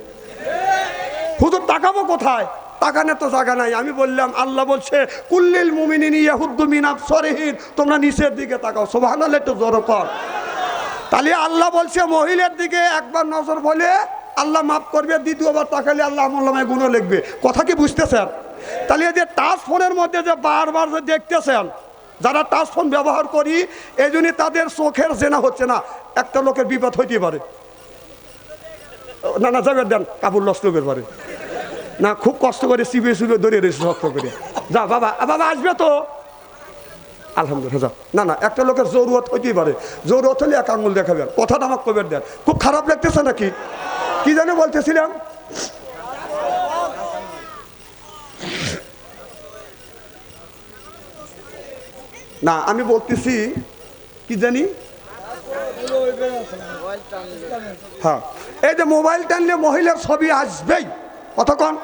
হুজুর তাকাবো কোথায়? তাকানোর তো জায়গা নাই। আমি বললাম আল্লাহ বলছে কুল্লিল মুমিনিনা ইয়াহুদ্দু মিন আবসারিহিম, তোমরা নিচের দিকে তাকাও। সুবহানাল্লাহ, একটু জোরে কর। তাহলে আল্লাহ বলছে মহিলার দিকে একবার নজর বলে আল্লাহ মাফ করবে, দ্বিতীয়বার তাকালে আল্লাহ আমলনামায় গুনাহ লিখবে। কথা কি বুঝতেছেন? তাহলে এই যে টাচ ফোনের মধ্যে যে বারবার যে দেখতেছেন, যারা টাচ ফোন ব্যবহার করি, এই জন্য তাদের চোখের জেনা হচ্ছে না। একটা লোকের বিপদ হইতে পারে, না না যাবে দেন কাপড় নষ্ট করতে পারে না, খুব কষ্ট করে চিবিয়ে চিবিয়ে ধরে রয়েছে শক্ত করে। যা বাবা, বাবা আসবে তো আলহামদুলিল্লাহ। না না, একটা লোকের জরুরত হইতেই পারে, জরুরত হলে 1 আঙুল দেখাবেন। কথাটা আমাকে কবে দেন, খুব খারাপ লাগতেছে নাকি? কি জানি বলতেছিলাম? না আমি বলতেছি কি জানি, হ্যাঁ এই যে মোবাইল টানলে মহিলার ছবি আসবেই। কতক্ষণ?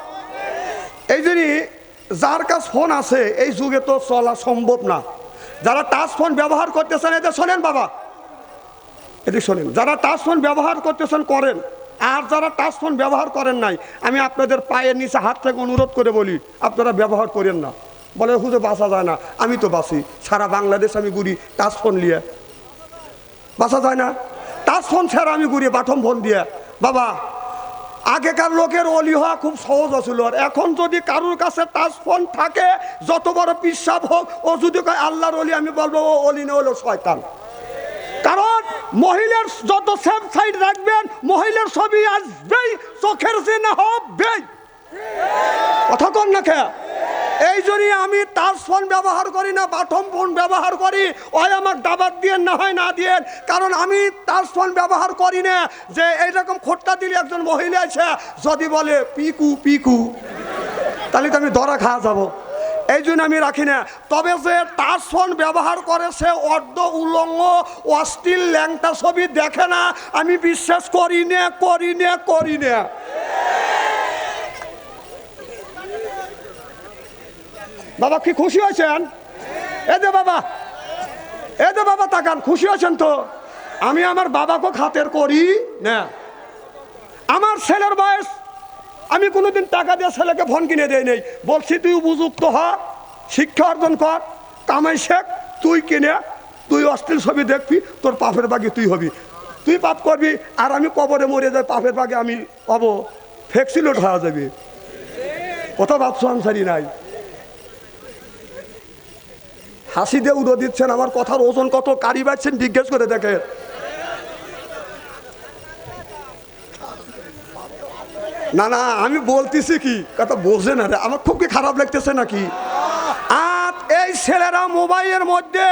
এই জন্যই যার কাছ ফোন আছে এই যুগে তো চলা সম্ভব না। যারা টাচ ফোন ব্যবহার করতেছেন এদের শোনেন বাবা, এটি শোনেন, যারা টাচ ফোন ব্যবহার করতেছেন করেন, আর যারা টাচ ফোন ব্যবহার করেন নাই আমি আপনাদের পায়ের নিচে হাত থেকে অনুরোধ করে বলি আপনারা ব্যবহার করেন না। বলে হুজুর বাঁচা যায় না, আমি তো বাঁচি, সারা বাংলাদেশ আমি ঘুরি টাচ ফোন নিয়ে, বাঁচা যায় না? টাচ ফোন ছাড়া আমি ঘুরি বাটম ফোন দিয়ে। বাবা আগেকার লোকের অলি হওয়া খুব সহজ ছিল, আর এখন যদি কারোর কাছে টাচ ফোন থাকে যত বড় পিসাব হোক, ও যদি কয় আল্লাহর অলি, আমি বলবো ও অলি না, হলো শয়তান। কারণ মহিলার যত সেফ সাইড রাখবেন মহিলার ছবি আসবেই, চোখের জেনা হবেই। কথা কন না খেয়া? এই জন্যই আমি টাচ ফোন ব্যবহার করি না, বাটম ফোন ব্যবহার করি। ওই আমাকে দাবাত দিয়ে না হয় না দিয়ে, কারণ আমি টাচ ফোন ব্যবহার করি না যে এইরকম খোট্টা দিলে একজন মহিলা আছে যদি বলে পিকু পিকু, তাহলে তো আমি ধরা খাওয়া যাবো। এই জন্য আমি রাখি না। তবে যে টাচ ফোন ব্যবহার করে সে অর্ধ উলঙ্গ অশ্লীল ল্যাংটা ছবি দেখে না, আমি বিশ্বাস করি না, করি না, করি না। বাবা কি খুশি হয়েছেন? এই যে বাবা, এই যে বাবা তাকান, খুশি হয়েছেন তো? আমি আমার বাবাকে খাতের করি না। আমার ছেলের বয়স, আমি কোনোদিন টাকা দিয়ে ছেলেকে ফোন কিনে দেই নেই। বলছি তুই উপযুক্ত হ, শিক্ষা অর্জন কর, কামাই শেখ, তুই কিনে তুই অশ্লীল ছবি দেখবি, তোর পাপের বাগে তুই হবি, তুই পাপ করবি, আর আমি কবরে মরে যাই, পাপের বাগে আমি হব, ফ্যাক্সিলোড হওয়া যাবে। কথা ভাবছো আনসারি নাই? হাসি দিয়ে উড়ো দিচ্ছেন, আমার কথার ওজন কত কারি পাচ্ছেন জিজ্ঞেস করে দেখে। না না আমি বলতেছি কি কথা বোঝে না রে, আমার খুব কি খারাপ লাগতেছে নাকি? ছেলেরা মোবাইলের মধ্যে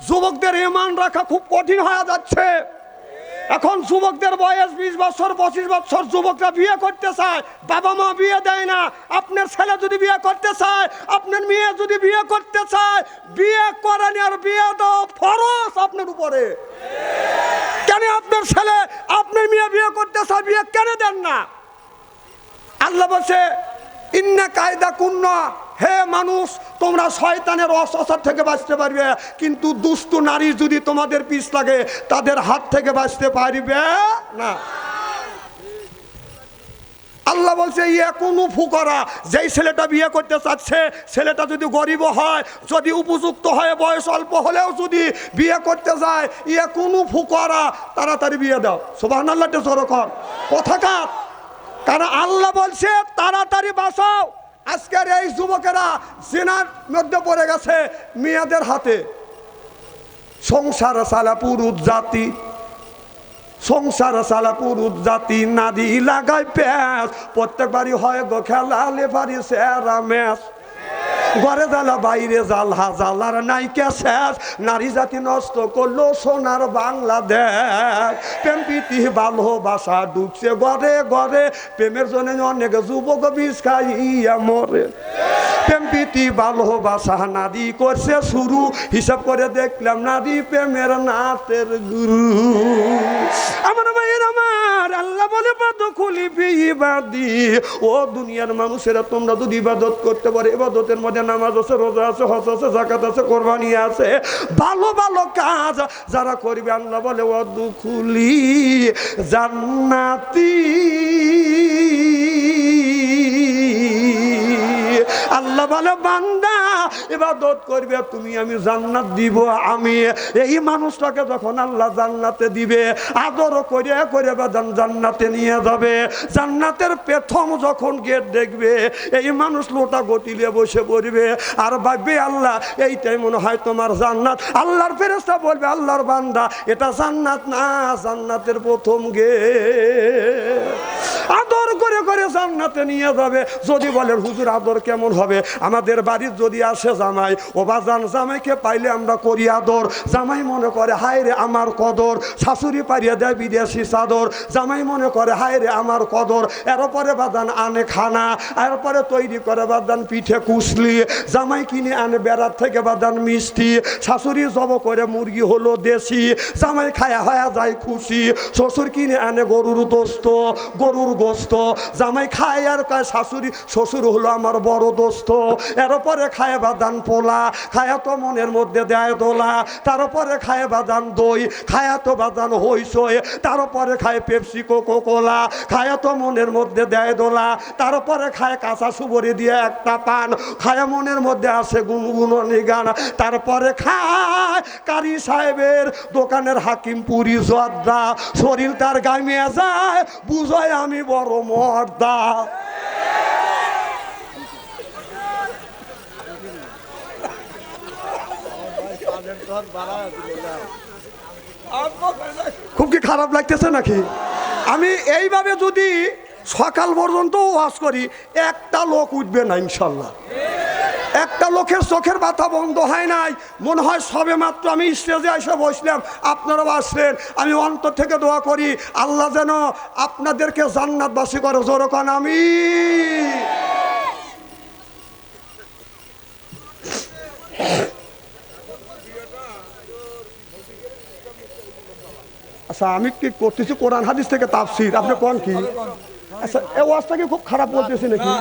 যুবকদের ইমান রাখা খুব কঠিন হয়ে যাচ্ছে। এখন যুবকদের বয়স 20 বছর 25 বছর, যুবকরা বিয়ে করতে চায়, বাবা মা বিয়ে দেয় না। আপনার ছেলে যদি বিয়ে করতে চায়, আপনার মেয়ে যদি বিয়ে করতে চায়, বিয়ে করেন আর বিয়ে দাও ফরজ আপনার উপরে। কেন আপনার ছেলে আপনার মেয়ে বিয়ে করতে চায়, বিয়ে কেন দেন না? আল্লাহ বলছে ইন্না কায়দা কুন্না, হে মানুষ তোমরা শয়তানের অসসার থেকে বাঁচতে পারবে, কিন্তু দুষ্ট নারী যদি তোমাদের পিছ লাগে তাদের হাত থেকে বাঁচতে পারবে না। আল্লাহ বলছে ইয়ে কোনো ফুকরা, যেই ছেলেটা বিয়ে করতে চাচ্ছে, ছেলেটা যদি গরিব হয়, যদি উপযুক্ত হয়, বয়স অল্প হলেও যদি বিয়ে করতে যায়, ইয়ে কোনো ফুকরা, তাড়াতাড়ি বিয়ে দাও। সুবহানাল্লাহ জোরকর কথাকার। কারণ আল্লাহ বলছে তাড়াতাড়ি বাঁচাও। আজকের এই যুবকেরা জিনার মধ্যে পড়ে গেছে মেয়েদের হাতে। সংসার সালা পুরুষ জাতি, সংসার সালা পুরুষ জাতি, নারী লাগায় প্যাঁচ, প্রত্যেকবারই হয় গো খেলা লেফারি সেরা ম্যাচ। ঘরে জ্বালা বাইরে জ্বালা, জ্বালার নাইকা শেষ, নারী জাতি নষ্ট করলো সোনার বাংলাদেশ। প্রেম প্রীতি ভালোবাসা ঢুকছে ঘরে ঘরে, প্রেমের জন্য অনেক যুবক বিষ খাইয়া মরে। প্রেম প্রীতি ভালোবাসা নারী করছে শুরু, হিসাব করে দেখলাম নারী প্রেমের নাচের গুরু। আমার ভাইয়ের আমার, আল্লাহ বলে বাদ খুলি বিবাদি, ও দুনিয়ার মানুষেরা তোমরা যদি ইবাদত করতে পারো, ইবাদতের মধ্যে নামাজ আছে, রোজা আছে, হজ আছে, যাকাত আছে, কোরবানি আছে, ভালো ভালো কাজ যারা করবে, আল্লাহ বলে ওয়াদখুলি জান্নাতি। আল্লাহ বলে বান্দা ইবাদত করবে তুমি, আমি জান্নাত দিব। আমি এই মানুষটাকে যখন আল্লাহ জান্নাতে দিবে, আদর করে করে বাদান জান্নাতে নিয়ে যাবে। জান্নাতের প্রথম যখন গেট দেখবে, এই মানুষ লোটা গতিলে বসে পড়বে আর ভাববে আল্লাহ এইটাই মনে হয় তোমার জান্নাত। আল্লাহর ফেরেশতা বলবে আল্লাহর বান্দা এটা জান্নাত না, জান্নাতের প্রথম গেট। আদর করে করে জান্নাতে নিয়ে যাবে। যদি বলেন হুজুর আদর কেমন হবে, আমাদের বাড়ির যদি আসে জামাই, ও বাজান জামাইকে পাইলে আমরা করি আদর। জামাই মনে করে হায় রে আমার কদর, শাশুড়ি পারিয়ে দেয় বিদেশি চাদর। জামাই মনে করে হায় রে আমার কদর, এরপরে বাজান আনে খানা, এরপরে তৈরি করে বাজান পিঠে কুসলি। জামাই কিনে আনে বেড়ার থেকে বাজান মিষ্টি, শাশুড়ি জব করে মুরগি হলো দেশি। জামাই খায়া হয়ে যায় খুশি, শ্বশুর কিনে আনে গরুর দোস্ত, গরুর গোস্ত। জামাই খায় আর কয় শাশুড়ি শ্বশুর হলো আমার বড় দোস্ত। এরপরে খায় বাদান পোলা, খায়া তো মনের মধ্যে দেয় দোলা। তারপরে খায় বাদান দই, খায়া তো বাদান হইসই। তারপরে খায় পেপসি কোকো কোলা, খায়া তো মনের মধ্যে দেয় দোলা। তারপরে খায় কাঁচা সুবরি দিয়ে একটা পান, খায়া মনের মধ্যে আসে গুনগুনি গান। তারপরে খায় কারি সাহেবের দোকানের হাকিমপুরি জর্দা, শরীর তার গামিয়ে যায়, বুঝয় আমি বড় মর্দা। খুব কি খারাপ লাগতেছে নাকি? আমি এইভাবে যদি সকাল পর্যন্ত ওয়াজ করি, একটা লোক উঠবে না ইনশাল্লাহ। একটা লোকের চোখের ব্যথা বন্ধ হয় নাই। মনে হয় সবে মাত্র আমি স্টেজে এসে বসলাম, আপনারাও আসলেন। আমি অন্তর থেকে দোয়া করি আল্লাহ যেন আপনাদেরকে জান্নাতবাসী করে। জোরে কোন আমিন। আচ্ছা আমি কি করতেছি কোরআন হাদিস থেকে তাফসীর, আপনি কোন কি? আচ্ছা এই ওয়াজটাকে খুব খারাপ বলতেছি নাকি?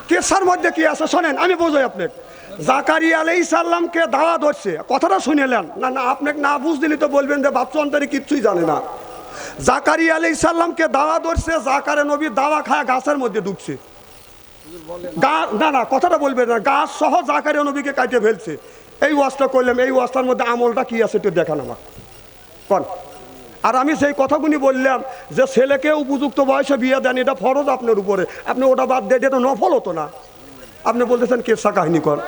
কেসার মধ্যে কি আছে শোনেন, আমি বোঝাই আপনাকে। জাকারিয়া আলাইহিস সালামকে দাওয়া ধরছে, কথাটা শুনেলেন না? না আপনাকে না বুঝদিলি তো বলবেন যে বাচ্চা অন্তরে কিচ্ছুই জানে না। জাকারিয়া আলাইহিস সালামকে দাওয়া ধরছে, জাকারিয়া নবী দাওয়া খায় গাছের মধ্যে ঢুকছে। না না কথাটা বলবেন না, গাছ সহ জাকারিয়া নবীকে কাটে ফেলছে। এই ওয়াজটা করলাম, এই ওয়াজটার মধ্যে আমলটা কি আছে একটু দেখান আমাকে কোন। আর আমি সেই কথাগুলি বললাম যে ছেলেকে উপযুক্ত বয়সে বিয়ে দেন, এটা ফরজ আপনার উপরে, আপনি ওটা বাদ দিয়ে এটা নফল হতো না। আপনি বলতেছেন কেসা কাহিনী কর,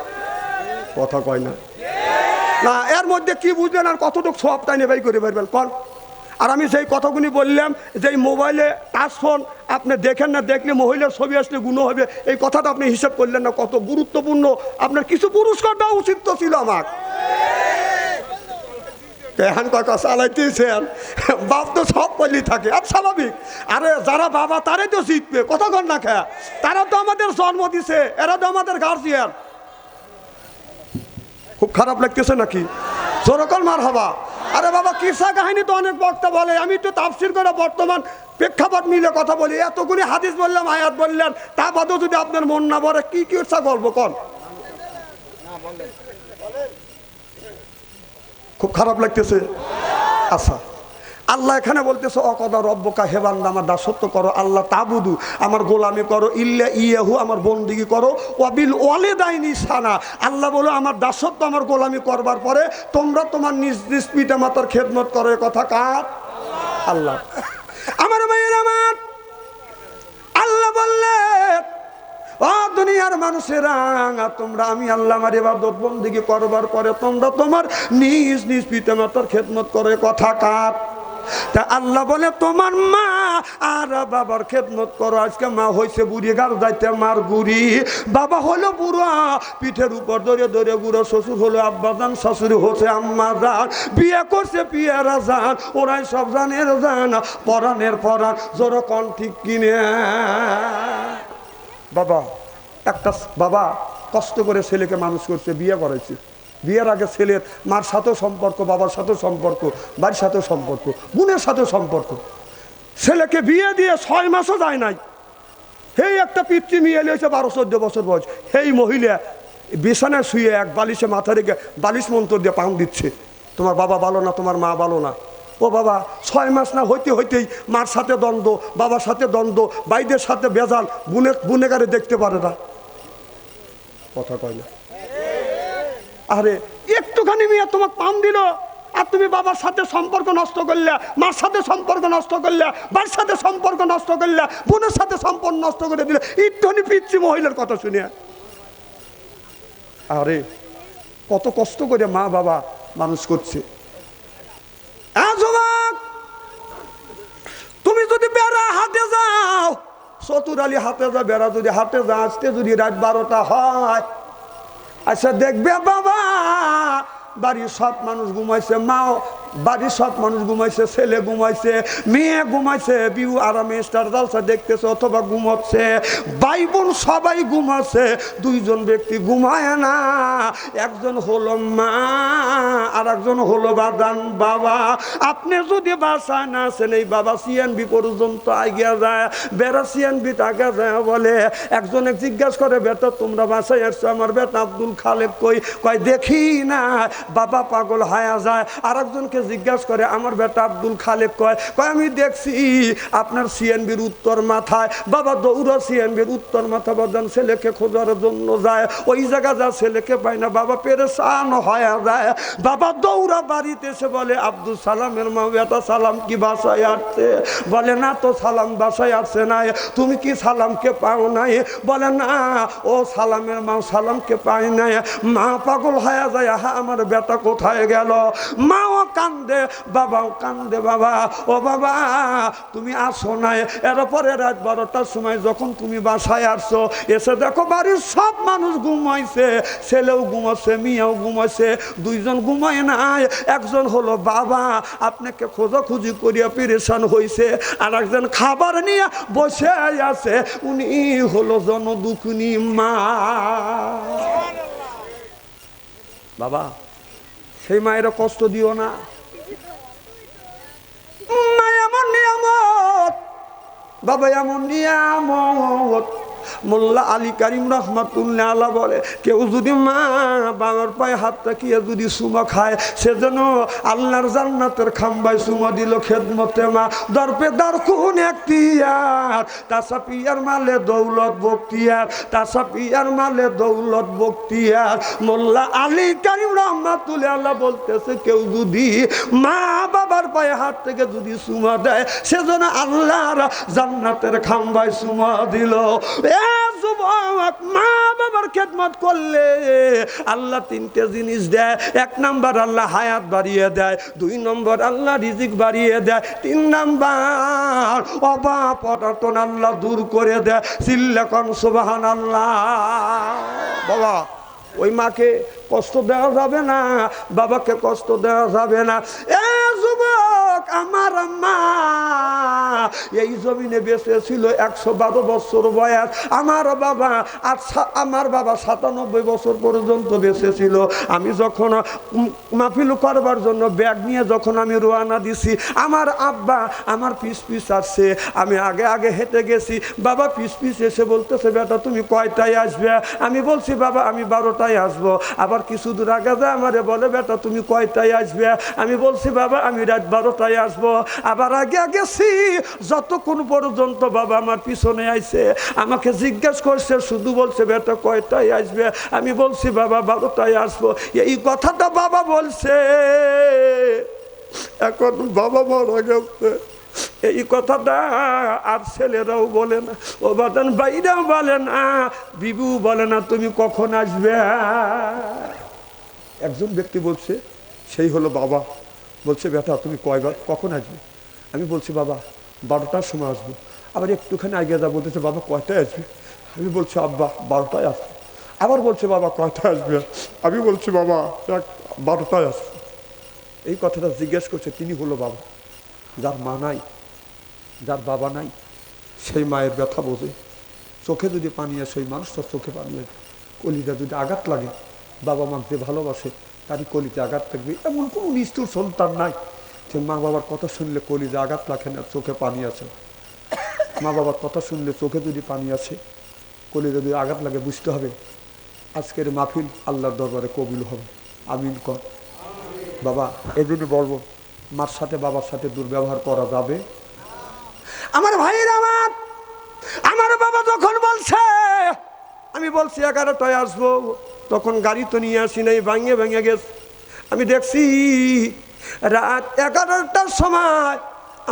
কথা কয় না। না এর মধ্যে কি বুঝলেন আর কতটুকু সবটাই নেবাই করে পারবেন কন? আর আমি সেই কথাগুলি বললাম যে এই মোবাইলে টাচ ফোন আপনি দেখেন না, দেখলে মহিলার ছবি আসলে গুণ হবে, এই কথাটা আপনি হিসাব করলেন না কত গুরুত্বপূর্ণ। আপনার কিছু পুরস্কার দেওয়া উচিত তো ছিল আমার। এখন কথা চালাইতেছেন, বাপ তো সব বলি থাকে, আর স্বাভাবিক। আরে যারা বাবা তারাই তো জিতবে, কতক্ষণ না খায়, তারা তো আমাদের জন্ম দিছে, এরা তো আমাদের গার্জিয়ান। খুব খারাপ লাগতেছে নাকি? জোরকল মার হবা। আরে বাবা কিসা কাহিনী তো অনেক বক্তা বলে, আমি তো তাফসির করে বর্তমান প্রেক্ষাপট মিলে কথা বলি। এতগুলি হাদিস বললাম, আয়াত বললেন, তা বাদেও যদি আপনার মন না ভরে কি কি ইচ্ছা গল্প কন। খুব খারাপ লাগতেছে। আচ্ছা, আল্লাহ এখানে বলতেছে অকদা রব্বকা, হে বান্দা আমার দাসত্ব করো, আল্লাহ তাবুদু আমার গোলামি করো, ইল্লা ইয়াহু আমার বন্দিগি করো, ওয়াবিল ওয়ালিদাইনি ইহসানা আল্লাহ বলো আমার দাসত্ব আমার গোলামি করবার পরে তোমরা তোমার নিজ নিজ পিতা মাতার খেদমত করো। কথা কার? আল্লাহ। আমার ভাইয়ের আমার, আল্লাহ বললেন ও দুনিয়ার মানুষেরা, তোমরা আমি আল্লাহ আমার ইবাদত বন্দেগী করবার পরে তোমরা তোমার নিজ নিজ পিতা মাতার খেদমত করো। কথা কার? তা আল্লাহ বলে তোমার মা আর বাবার খেদমত করো। আজকে মা হয়েছে বুড়ি, গার যাইতে মার গুড়ি, বাবা হলো বুড়া পিঠের উপর ধরে ধরে বুড়ো, শ্বশুর হলো আব্বাজান, শাশুড়ি হচ্ছে আম্মা জান, বিয়ে করছে পিয়ারা জান, ওরাই সব জানের জান, পরাণের পরাণ, জোর কন ঠিক কিনে। বাবা একটা বাবা কষ্ট করে ছেলেকে মানুষ করছে, বিয়ে করেছে, বিয়ের আগে ছেলের মার সাথেও সম্পর্ক, বাবার সাথেও সম্পর্ক, বাড়ির সাথেও সম্পর্ক, বোনের সাথেও সম্পর্ক। ছেলেকে বিয়ে দিয়ে 6 মাসও যায় নাই, সেই একটা পিতৃ মেয়ে এলেছে 12-14 বছর বয়স, সেই মহিলা বিছানায় শুয়ে এক বালিশে মাথা রেখে বালিশ মন্ত্র দিয়ে পাম দিচ্ছে, তোমার বাবা ভালো না, তোমার মা ভালো না। ও বাবা 6 মাস না হইতে হইতেই মার সাথে দ্বন্দ্ব, বাবার সাথে দ্বন্দ্ব, ভাইদের সাথে বেজাল, গুনেগারে দেখতে পারে না। কথা কয় না। আরে একটুখানি মেয়ে তোমাকে পাম দিল আর তুমি বাবার সাথে সম্পর্ক নষ্ট করলে, মার সাথে সম্পর্ক নষ্ট করলে, বাড়ির সাথে সম্পর্ক নষ্ট করলে, বোনের সাথে সম্পর্ক নষ্ট করে দিলে, একটুখানি পিচ্ছি মহিলার কথা শুনে। আরে কত কষ্ট করে মা বাবা মানুষ করছে। তুমি যদি বেড়া হাতে যাও, চতুর আলী হাতে যা, বেড়া যদি হাতে যা, আসতে যদি রাত 12টা হয়, আচ্ছা দেখবে বাবা বাড়ির সব মানুষ ঘুমাইছে, মাও বাড়ির সব মানুষ ঘুমাইছে, ছেলে ঘুমাইছে, মেয়ে ঘুমাইছে, বিউ আরামে স্টার জালসা দেখতেছে অথবা ঘুমাচ্ছে, ভাই বোন সবাই ঘুমাচ্ছে, 2জন ব্যক্তি ঘুমায় না, একজন হলো মা আর একজন হলো বাদান বাবা। আপনি যদি বাসায় না আছেন, এই বাবা সিএনবি পর্যন্ত আগিয়া যায়, বেড়া সিএনবি আগে যায়, বলে একজনে জিজ্ঞাসা করে বেটা তোমরা বাসায় আসছো, আমার বেটা আব্দুল খালেক কই? কয় দেখি না, বাবা পাগল হয়ে যায়। আর একজনকে জিজ্ঞাসা করে আমার বেটা আব্দুল খালেক কয়? কয় আমি দেখছি আপনার সিএনবির উত্তর মাথায়। বাবা দৌড়া সিএনবির উত্তর মাথা বাদান ছেলেকে খোঁজার জন্য যায়, ওই জায়গা যা ছেলেকে পায় না, বাবা পেরেশান হয়ে যায়। বাবা দৌড়া বাড়িতে এসে বলে আব্দুল সালামের মা, বেটা সালাম কি বাসায় আসছে? বলে না তো সালাম বাসায় আসছে না। তুমি কি সালামকে পাও নাই? বলে না, ও সালামের মা সালামকে পাই নাই। মা পাগল হয়ে যায়, হা আমার বেটা কোথায় গেল? মাও কান্দে, বাবাও কান্দে। বাবা ও বাবা তুমি আসো নাই। এরপরে রাত 12টার সময় যখন তুমি বাসায় আসছো, এসে দেখো বাড়ির সব মানুষ ঘুমাইছে, ছেলেও ঘুমাচ্ছে, মেয়েও ঘুমাইছে, 2জন ঘুমায় নাই। একজন হলো বাবা, আপনাকে খোঁজাখুঁজি করিয়া পেরেশান হয়েছে, আর একজন খাবার নিয়ে বসে আছে, উনি হলো জনদুঃখিনী মা। বাবা সেই মায়েরা কষ্ট দিও না, মা এমন নিয়ামত, বাবা এমন নিয়ামত। মোল্লা আলী কারিম রহমাতুল্লাহ আলাইহি বলে, কেউ যদি মা বাবার পায়ে হাত রাখিয়ে যদি সুমা খায়, সে যেন আল্লাহর জান্নাতের খাম্বায় সুমা দিল। খেদমতে মা দরপে দর কোন এখতিয়ার, তাসা পিয়ার মালে দৌলত বখতিয়ার, তাসা পিয়ার মালে দৌলত বখতিয়ার। মোল্লা আলী কারিম রহমাতুল্লাহ আলাইহি বলতেছে, কেউ যদি মা বাবার পায়ে হাত থেকে যদি সুমা দেয়, সে যেন আল্লাহর জান্নাতের খাম্বায় সুমা দিল। যুবক, মা বাবার খেদমত করলে আল্লাহ তিনটে জিনিস দেয়। 1 নাম্বার আল্লাহ হায়াত বাড়িয়ে দেয়, 2 নম্বর আল্লাহ রিজিক বাড়িয়ে দেয়, 3 নাম্বার অভাব অনটন আল্লাহ দূর করে দেয়। চিল্লাকন সুবহানাল্লাহ। বাবা, ওই মাকে কষ্ট দেওয়া যাবে না, বাবাকে কষ্ট দেওয়া যাবে না। এ যুবক, আমার মা এই জমিনে বেঁচে ছিল 112 বছর বয়স। আমার বাবা 97 বছর পর্যন্ত বেঁচে ছিল। আমি যখন মাহফিল করবার জন্য ব্যাগ নিয়ে যখন আমি রওনা দিছি, আমার আব্বা আমার পিছ পিছ আসছে, আমি আগে আগে হেঁটে গেছি। বাবা পিছ পিছ এসে বলতেছে, বেটা তুমি কয়টায় আসবে? আমি বলছি, বাবা আমি 12টায় আসবো। আবার কিছু দূর আগে যা আমারে বলে, বেটা তুমি কয়টায় আসবে? আমি বলছি, বাবা আমি রাত 12টায় আসবো। আবার আগে গেছি, যতক্ষণ পর্যন্ত বাবা আমার পিছনে আইছে, আমাকে জিজ্ঞেস করছে, শুধু বলছে বেটা কয়টায় আসবে? আমি বলছি, বাবা 12টায় আসবো। এই কথাটা বাবা বলছে, এখন বাবা মারা গেছে। এই কথাটা আর ছেলেরাও বলে না, ও বাদান বাইরাও বলে না, বিবু বলে না তুমি কখন আসবে। একজন ব্যক্তি বলছে, সেই হলো বাবা, বলছে বেটা তুমি কখন আসবে? আমি বলছি, বাবা 12টার সময় আসবো। আবার একটুখানি আগে যা বলতেছে, বাবা কয়টায় আসবে? আমি বলছি, আব্বা 12টায় আসবে। আবার বলছে, বাবা কয়টায় আসবে? আমি বলছি, বাবা 12টায় আসবে। এই কথাটা জিজ্ঞেস করছে, তিনি হলো বাবা। যার মা নাই, যার বাবা নাই, সেই মায়ের ব্যথা বোঝে। চোখে যদি পানি আসে, ওই মানুষটার চোখে পানি আসে। কলিজা যদি আঘাত লাগে, বাবা মাকে যে ভালোবাসে তারই কলিজা আঘাত থাকবে। এমন কোনো নিষ্ঠুর সন্তান নাই যে মা বাবার কথা শুনলে কলিজা আঘাত লাগে না, চোখে পানি আসে। মা বাবার কথা শুনলে চোখে যদি পানি আসে, কলিজা যদি আঘাত লাগে, বুঝতে হবে আজকের মাহফিল আল্লাহর দরবারে কবুল হবে। আমিন কর। বাবা এই জন্য বলবো, মার সাথে বাবার সাথে দুর্ব্যবহার করা যাবে। আমার ভাইয়ের আমার বাবা যখন বলছে, আমি বলছি 11টায় আসবো, তখন গাড়ি তো নিয়ে আসি নাই, ভাঙে ভেঙে গেছে। আমি দেখছি রাত 11টার সময়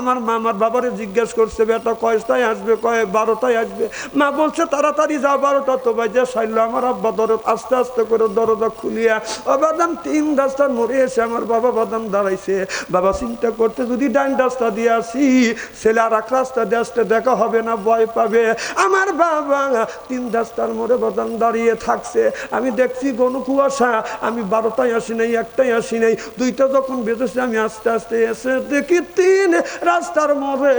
আমার মা আমার বাবারে জিজ্ঞেস করছে, বেটা কয়টায় আসবে? কয় 12টায় আসবে। মা বলছে তাড়াতাড়ি যাও, 12টা তো বাজে সাইল। আমার আব্বা আস্তে আস্তে করে দরজা খুলিয়া ও বাদাম 3 রাস্তার মোড়ে এসে আমার বাবা বাদাম দাঁড়াইছে। বাবা চিন্তা করতে, যদি ডান রাস্তা দিয়ে আসি, ছেলে আর 1 রাস্তা দিয়ে আসতে দেখা হবে না, ভয় পাবে। আমার বাবা 3 রাস্তার মোড়ে বাদাম দাঁড়িয়ে থাকছে। আমি দেখছি ঘন কুয়াশা। আমি 12টায় আসি নাই, 1টায় আসি নাই, 2টা যখন বেজেছে, আমি আস্তে আস্তে এসে দেখি 3 রাস্তার মোড়ে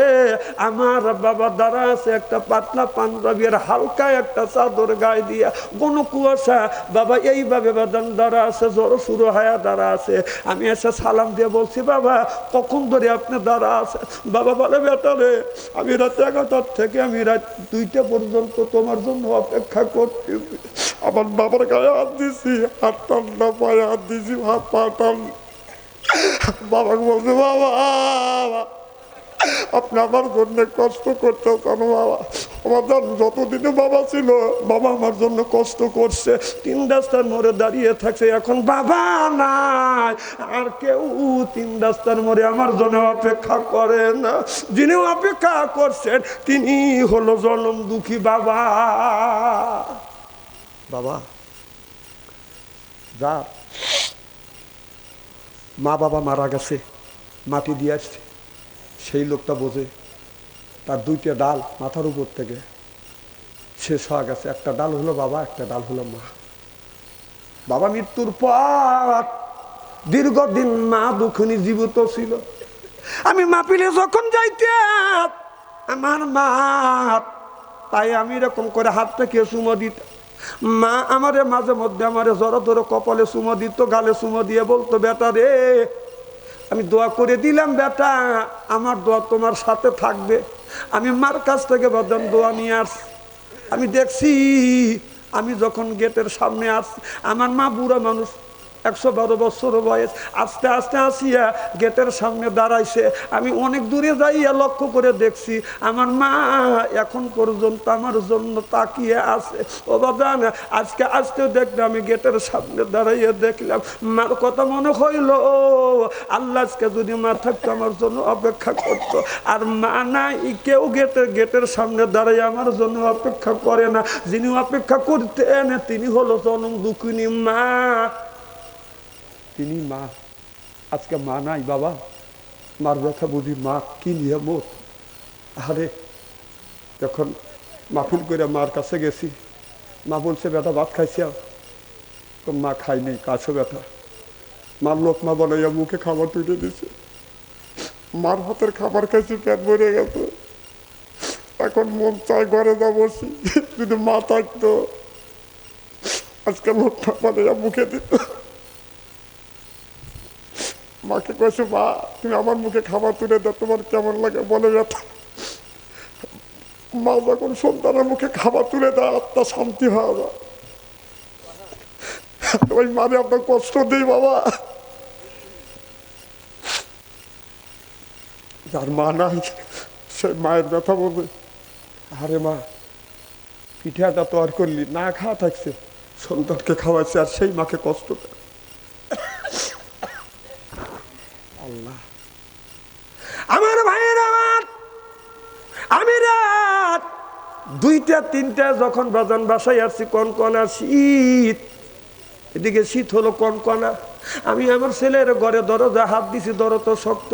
আমার বাবা দাঁড়া আছে, একটা পাতলা পাঞ্জাবি আর হালকা একটা চাদর গায়ে দিয়া, ঘন কুয়াশা। বাবা এইভাবে বাদান দাঁড়া আছে, জড়ো শুরু হয়ে দাঁড়া আছে। আমি এসে সালাম দিয়ে বলছি, বাবা কখন ধরে আপনি দাঁড়া আছে? বাবা বলে, বেটা রে, আমি রাত 11টার থেকে আমি রাত 2টা পর্যন্ত তোমার জন্য অপেক্ষা করতেছি। আমার বাবার গায়ে হাত দিছি, হাত টান্না, পায়ে হাত দিছি, হাত পা টান। বাবাকে বলছে, বাবা আপনি আমার জন্য কষ্ট করতেছেন। বাবা আমার যতদিনে বাবা ছিল, বাবা আমার জন্য কষ্ট করছে, 3 রাস্তার মোড়ে দাঁড়িয়ে থাকছে। এখন বাবা নাই, আর কেউ 3 রাস্তার মোড়ে আমার জন্য অপেক্ষা করে না। যিনি অপেক্ষা করছেন তিনি হলো জনম দুঃখী বাবা। বাবা যা মা বাবা মারা গেছে, মাটি দিয়ে আসছে, সেই লোকটা বোঝে তার 2টা ডাল মাথার উপর থেকে শেষ হয়ে গেছে। একটা ডাল হলো বাবা, একটা ডাল হলো মা। বাবা মৃত্যুর পর দীর্ঘদিন মা দুঃখিনী জীবিত ছিল। আমি মাহফিলে যখন যাইতাম, আমার মা, তাই আমি এরকম করে হাতটা কে চুমো দিত। মা আমারে মাঝে মধ্যে আমারে জড়ো ধরে কপালে চুমো দিত, গালে চুমো দিয়ে বলতো, বেটা রে আমি দোয়া করে দিলাম, বেটা আমার দোয়া তোমার সাথে থাকবে। আমি মার কাছ থেকে বদন দোয়া নিয়ে আসছি। আমি দেখছি, আমি যখন গেটের সামনে আসছি, আমার মা বুড়া মানুষ, 112 বছর বয়স। আস্তে আস্তে আসিয়া গেটের সামনে দাঁড়াইছে। আমি অনেক দূরে যাইয়া লক্ষ্য করে দেখছি আমার মা এখন পর্যন্ত আমার জন্য তাকিয়ে আছে। ও বাবা, আজকে আসতে দেখলে আমি গেটের সামনে দাঁড়াইয়া দেখলাম, মার কথা মনে হইল আল্লাহ আজকে যদি মা থাকতো আমার জন্য অপেক্ষা করতো। আর মা নাই, কেউ গেটের সামনে দাঁড়াইয়া আমার জন্য অপেক্ষা করে না। যিনি অপেক্ষা করতেন তিনি হলো জনম দুঃখিনী মা, তিনি মা। আজকে মা নাই বাবা, মার ব্যথা বুঝি মা কি নিয়ামত। আরে যখন মাহফিল করে মার কাছে গেছি, মা বলছে বেটা ভাত খাইছে? মা খাইনি, কাছে ব্যথা। মার লোক মা বানাইয়া মুখে খাবার তুলে দিছে, মার হাতের খাবার খাইছি, পেট ভরে গেছে। এখন মন চায় ঘরে যা বসি, যদি মা থাকতো আজকে লোকটা বানাইয়া মুখে দিত। মাকে কয়েছে, মা তুমি আমার মুখে খাবার তুলে দাও, তোমার কেমন লাগে বলে ব্যথা। মা যখন সন্তানের মুখে খাবার তুলে দেয় আত্মা শান্তি হওয়া যায়। ওই মানে আপনার কষ্ট দিই বাবা, যার মা নাই সে মায়ের ব্যথা বলবে। আরে মা পিঠাটা তো আর করলি না, খাওয়া থাকছে, সন্তানকে খাওয়াইছে আর সেই মাকে কষ্ট দেয়। আল্লাহ আমার ভাইয়ের, আমার আমি রাত 2টা-3টা যখন বাজান বাসায় আসছি, কনকনা শীত, এদিকে শীত হলো কনকনা। আমি আমার ছেলের ঘরে দরজা হাত দিছি, দরজা শক্ত।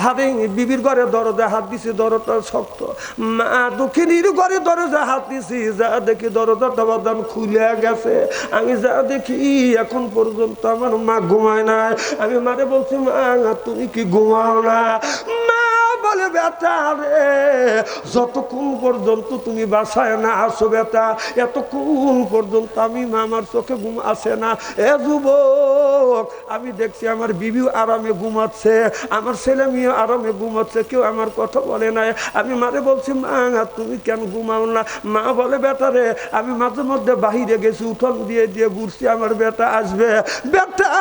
হাতে বিবির ঘরে দরজা হাত দিছি, দরজা শক্ত। মা দক্ষিণীর ঘরে দরজা হাত দিছি, যা দেখি দরজাটা বাদান খুলে গেছে। আমি যা দেখি এখন পর্যন্ত আমার মা ঘুমায় নাই। আমি মারে বলছি, মা তুমি কি ঘুমাও না? মা বলে, বেটা রে যতক্ষণ পর্যন্ত তুমি বাসায় না আসো বেটা, এতক্ষণ পর্যন্ত আমি আমার চোখে ঘুম আসে না। এ যুবক, আমি দেখছি আমার বিবিও আরামে ঘুমাচ্ছে, আমার ছেলে মেয়ে আরামে ঘুমাচ্ছে, কেউ আমার কথা বলে নাই। আমি মারে বলছি, মা তুমি কেন ঘুমাও না? মা বলে, বেটা রে আমি মাঝে মধ্যে বাহিরে গেছি, উঠোন দিয়ে দিয়ে ঘুরছি, আমার বেটা আসবে। বেটা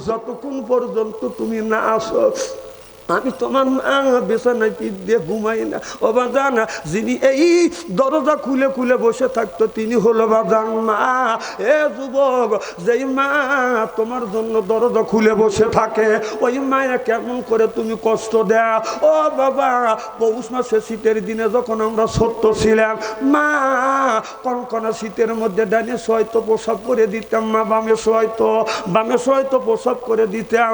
যতক্ষণ পর্যন্ত তুমি না আসো আমি তোমার বিছানায় পিঠ দিয়ে ঘুমাই না। ও বাজান, যিনি এই দরজা খুলে খুলে বসে থাকতো তিনি হলো বাজান মা। এ যুবক, যেই মা তোমার জন্য দরজা খুলে বসে থাকে, ওই মায়া কেমন করে তুমি কষ্ট দেও। ও বাবা, পৌষ মাসে শীতের দিনে যখন আমরা ছোট্ট ছিলাম, মা কনকনা শীতের মধ্যে ডানে শোয়তো প্রসাব করে দিতাম, মা বামে শোয়তো প্রসাব করে দিতাম।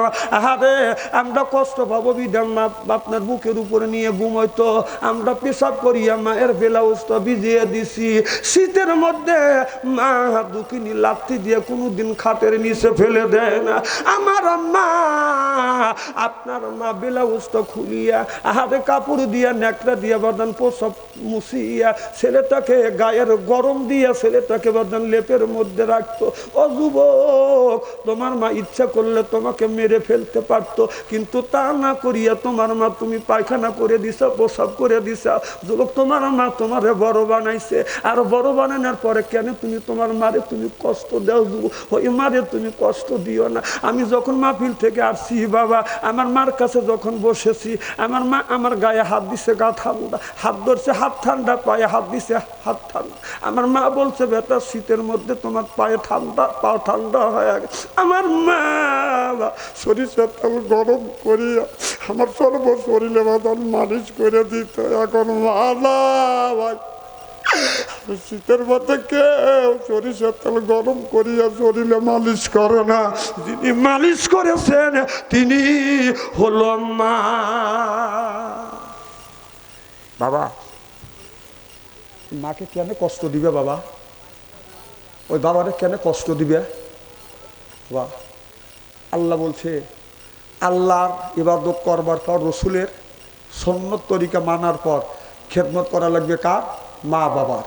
আরে আমরা কষ্ট পাবো মা আপনার বুকের উপরে নিয়ে ঘুমাইতো, আমরা পেশাব করিয়া মায়ের ব্লাউজটা ভিজিয়ে দিছি। শীতের মধ্যে মা দুকিনি লাথি দিয়ে কোনোদিন খাটের নিচে ফেলে দেয় না। আমার মা, আপনার মা ব্লাউজটা খুলিয়া হাতে কাপড় দিয়া নেকড়া দিয়া বাদান প্রসাব মুছিয়া ছেলেটাকে গায়ের গরম দিয়া ছেলেটাকে বাদান লেপের মধ্যে রাখতো। ও যুবক, তোমার মা ইচ্ছা করলে তোমাকে মেরে ফেলতে পারতো, কিন্তু তা না করিয়া তোমার মা তুমি পায়খানা করে দিছ, প্রসাব করে দিছ। যুবক, তোমার মা তোমারে বড় বানাইছে, আর বড় বানানোর পরে কেন তুমি তোমার মারে তুমি কষ্ট দাও? যুবক, ওই মারে তুমি কষ্ট দিও না। আমি যখন মাহফিল থেকে আসছি বাবা, আমার মার কাছে যখন বসেছি, আমার মা আমার গায়ে হাত দিছে, গা ঠান্ডা, হাত ধরছে হাত ঠান্ডা, পায়ে হাত দিছে হাত ঠান্ডা। আমার মা বলছে, বেটা শীতের মধ্যে তোমার পায়ে ঠান্ডা, পা ঠান্ডা হয়ে গেছে। আমার মা শরীরটা গরম করিয়া আমার সর্ব শরীরে বাদান মালিশ করে দিত। এখন মালা ভাই, শীতের মধ্যে কেউ সরিষার তেল গরম করিয়া শরীরে মালিশ করে না। যিনি মালিশ করেছেন তিনি হল মা। বাবা, মাকে কেন কষ্ট দিবে বাবা? ওই বাবারে কেন কষ্ট দিবে বাবা? আল্লাহ বলছে, আল্লাহর ইবাদত করবার পর, রসুলের সুন্নত তরিকা মানার পর খেদমত করা লাগবে কার? মা বাবার।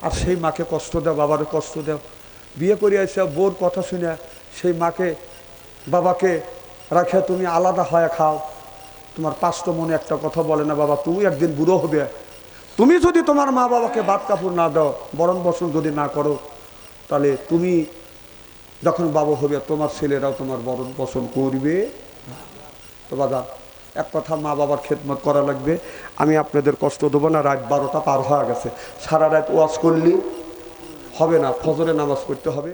আর সেই মাকে কষ্ট দাও, বাবারে কষ্ট দাও। বিয়ে করে এসে বোর কথা শুনে সেই মাকে বাবাকে রাখে তুমি আলাদা হয়ে খাও। তোমার পাঁচটা মনে একটা কথা বলে না, বাবা তুমি একদিন বুড়ো হবে, তুমি যদি তোমার মা বাবাকে ভাত কাপড় না দাও, বরণ বসন যদি না করো, তাহলে তুমি যখন বাবা হবে তোমার ছেলেরাও তোমার বরণ পোষণ করবে। তো বাবা এক কথা, মা বাবার খেদমত করা লাগবে। আমি আপনাদের কষ্ট দেবো না, রাত 12টা পার হয়ে গেছে, সারা রাত ওয়াজ করলে হবে না, ফজরে নামাজ পড়তে হবে।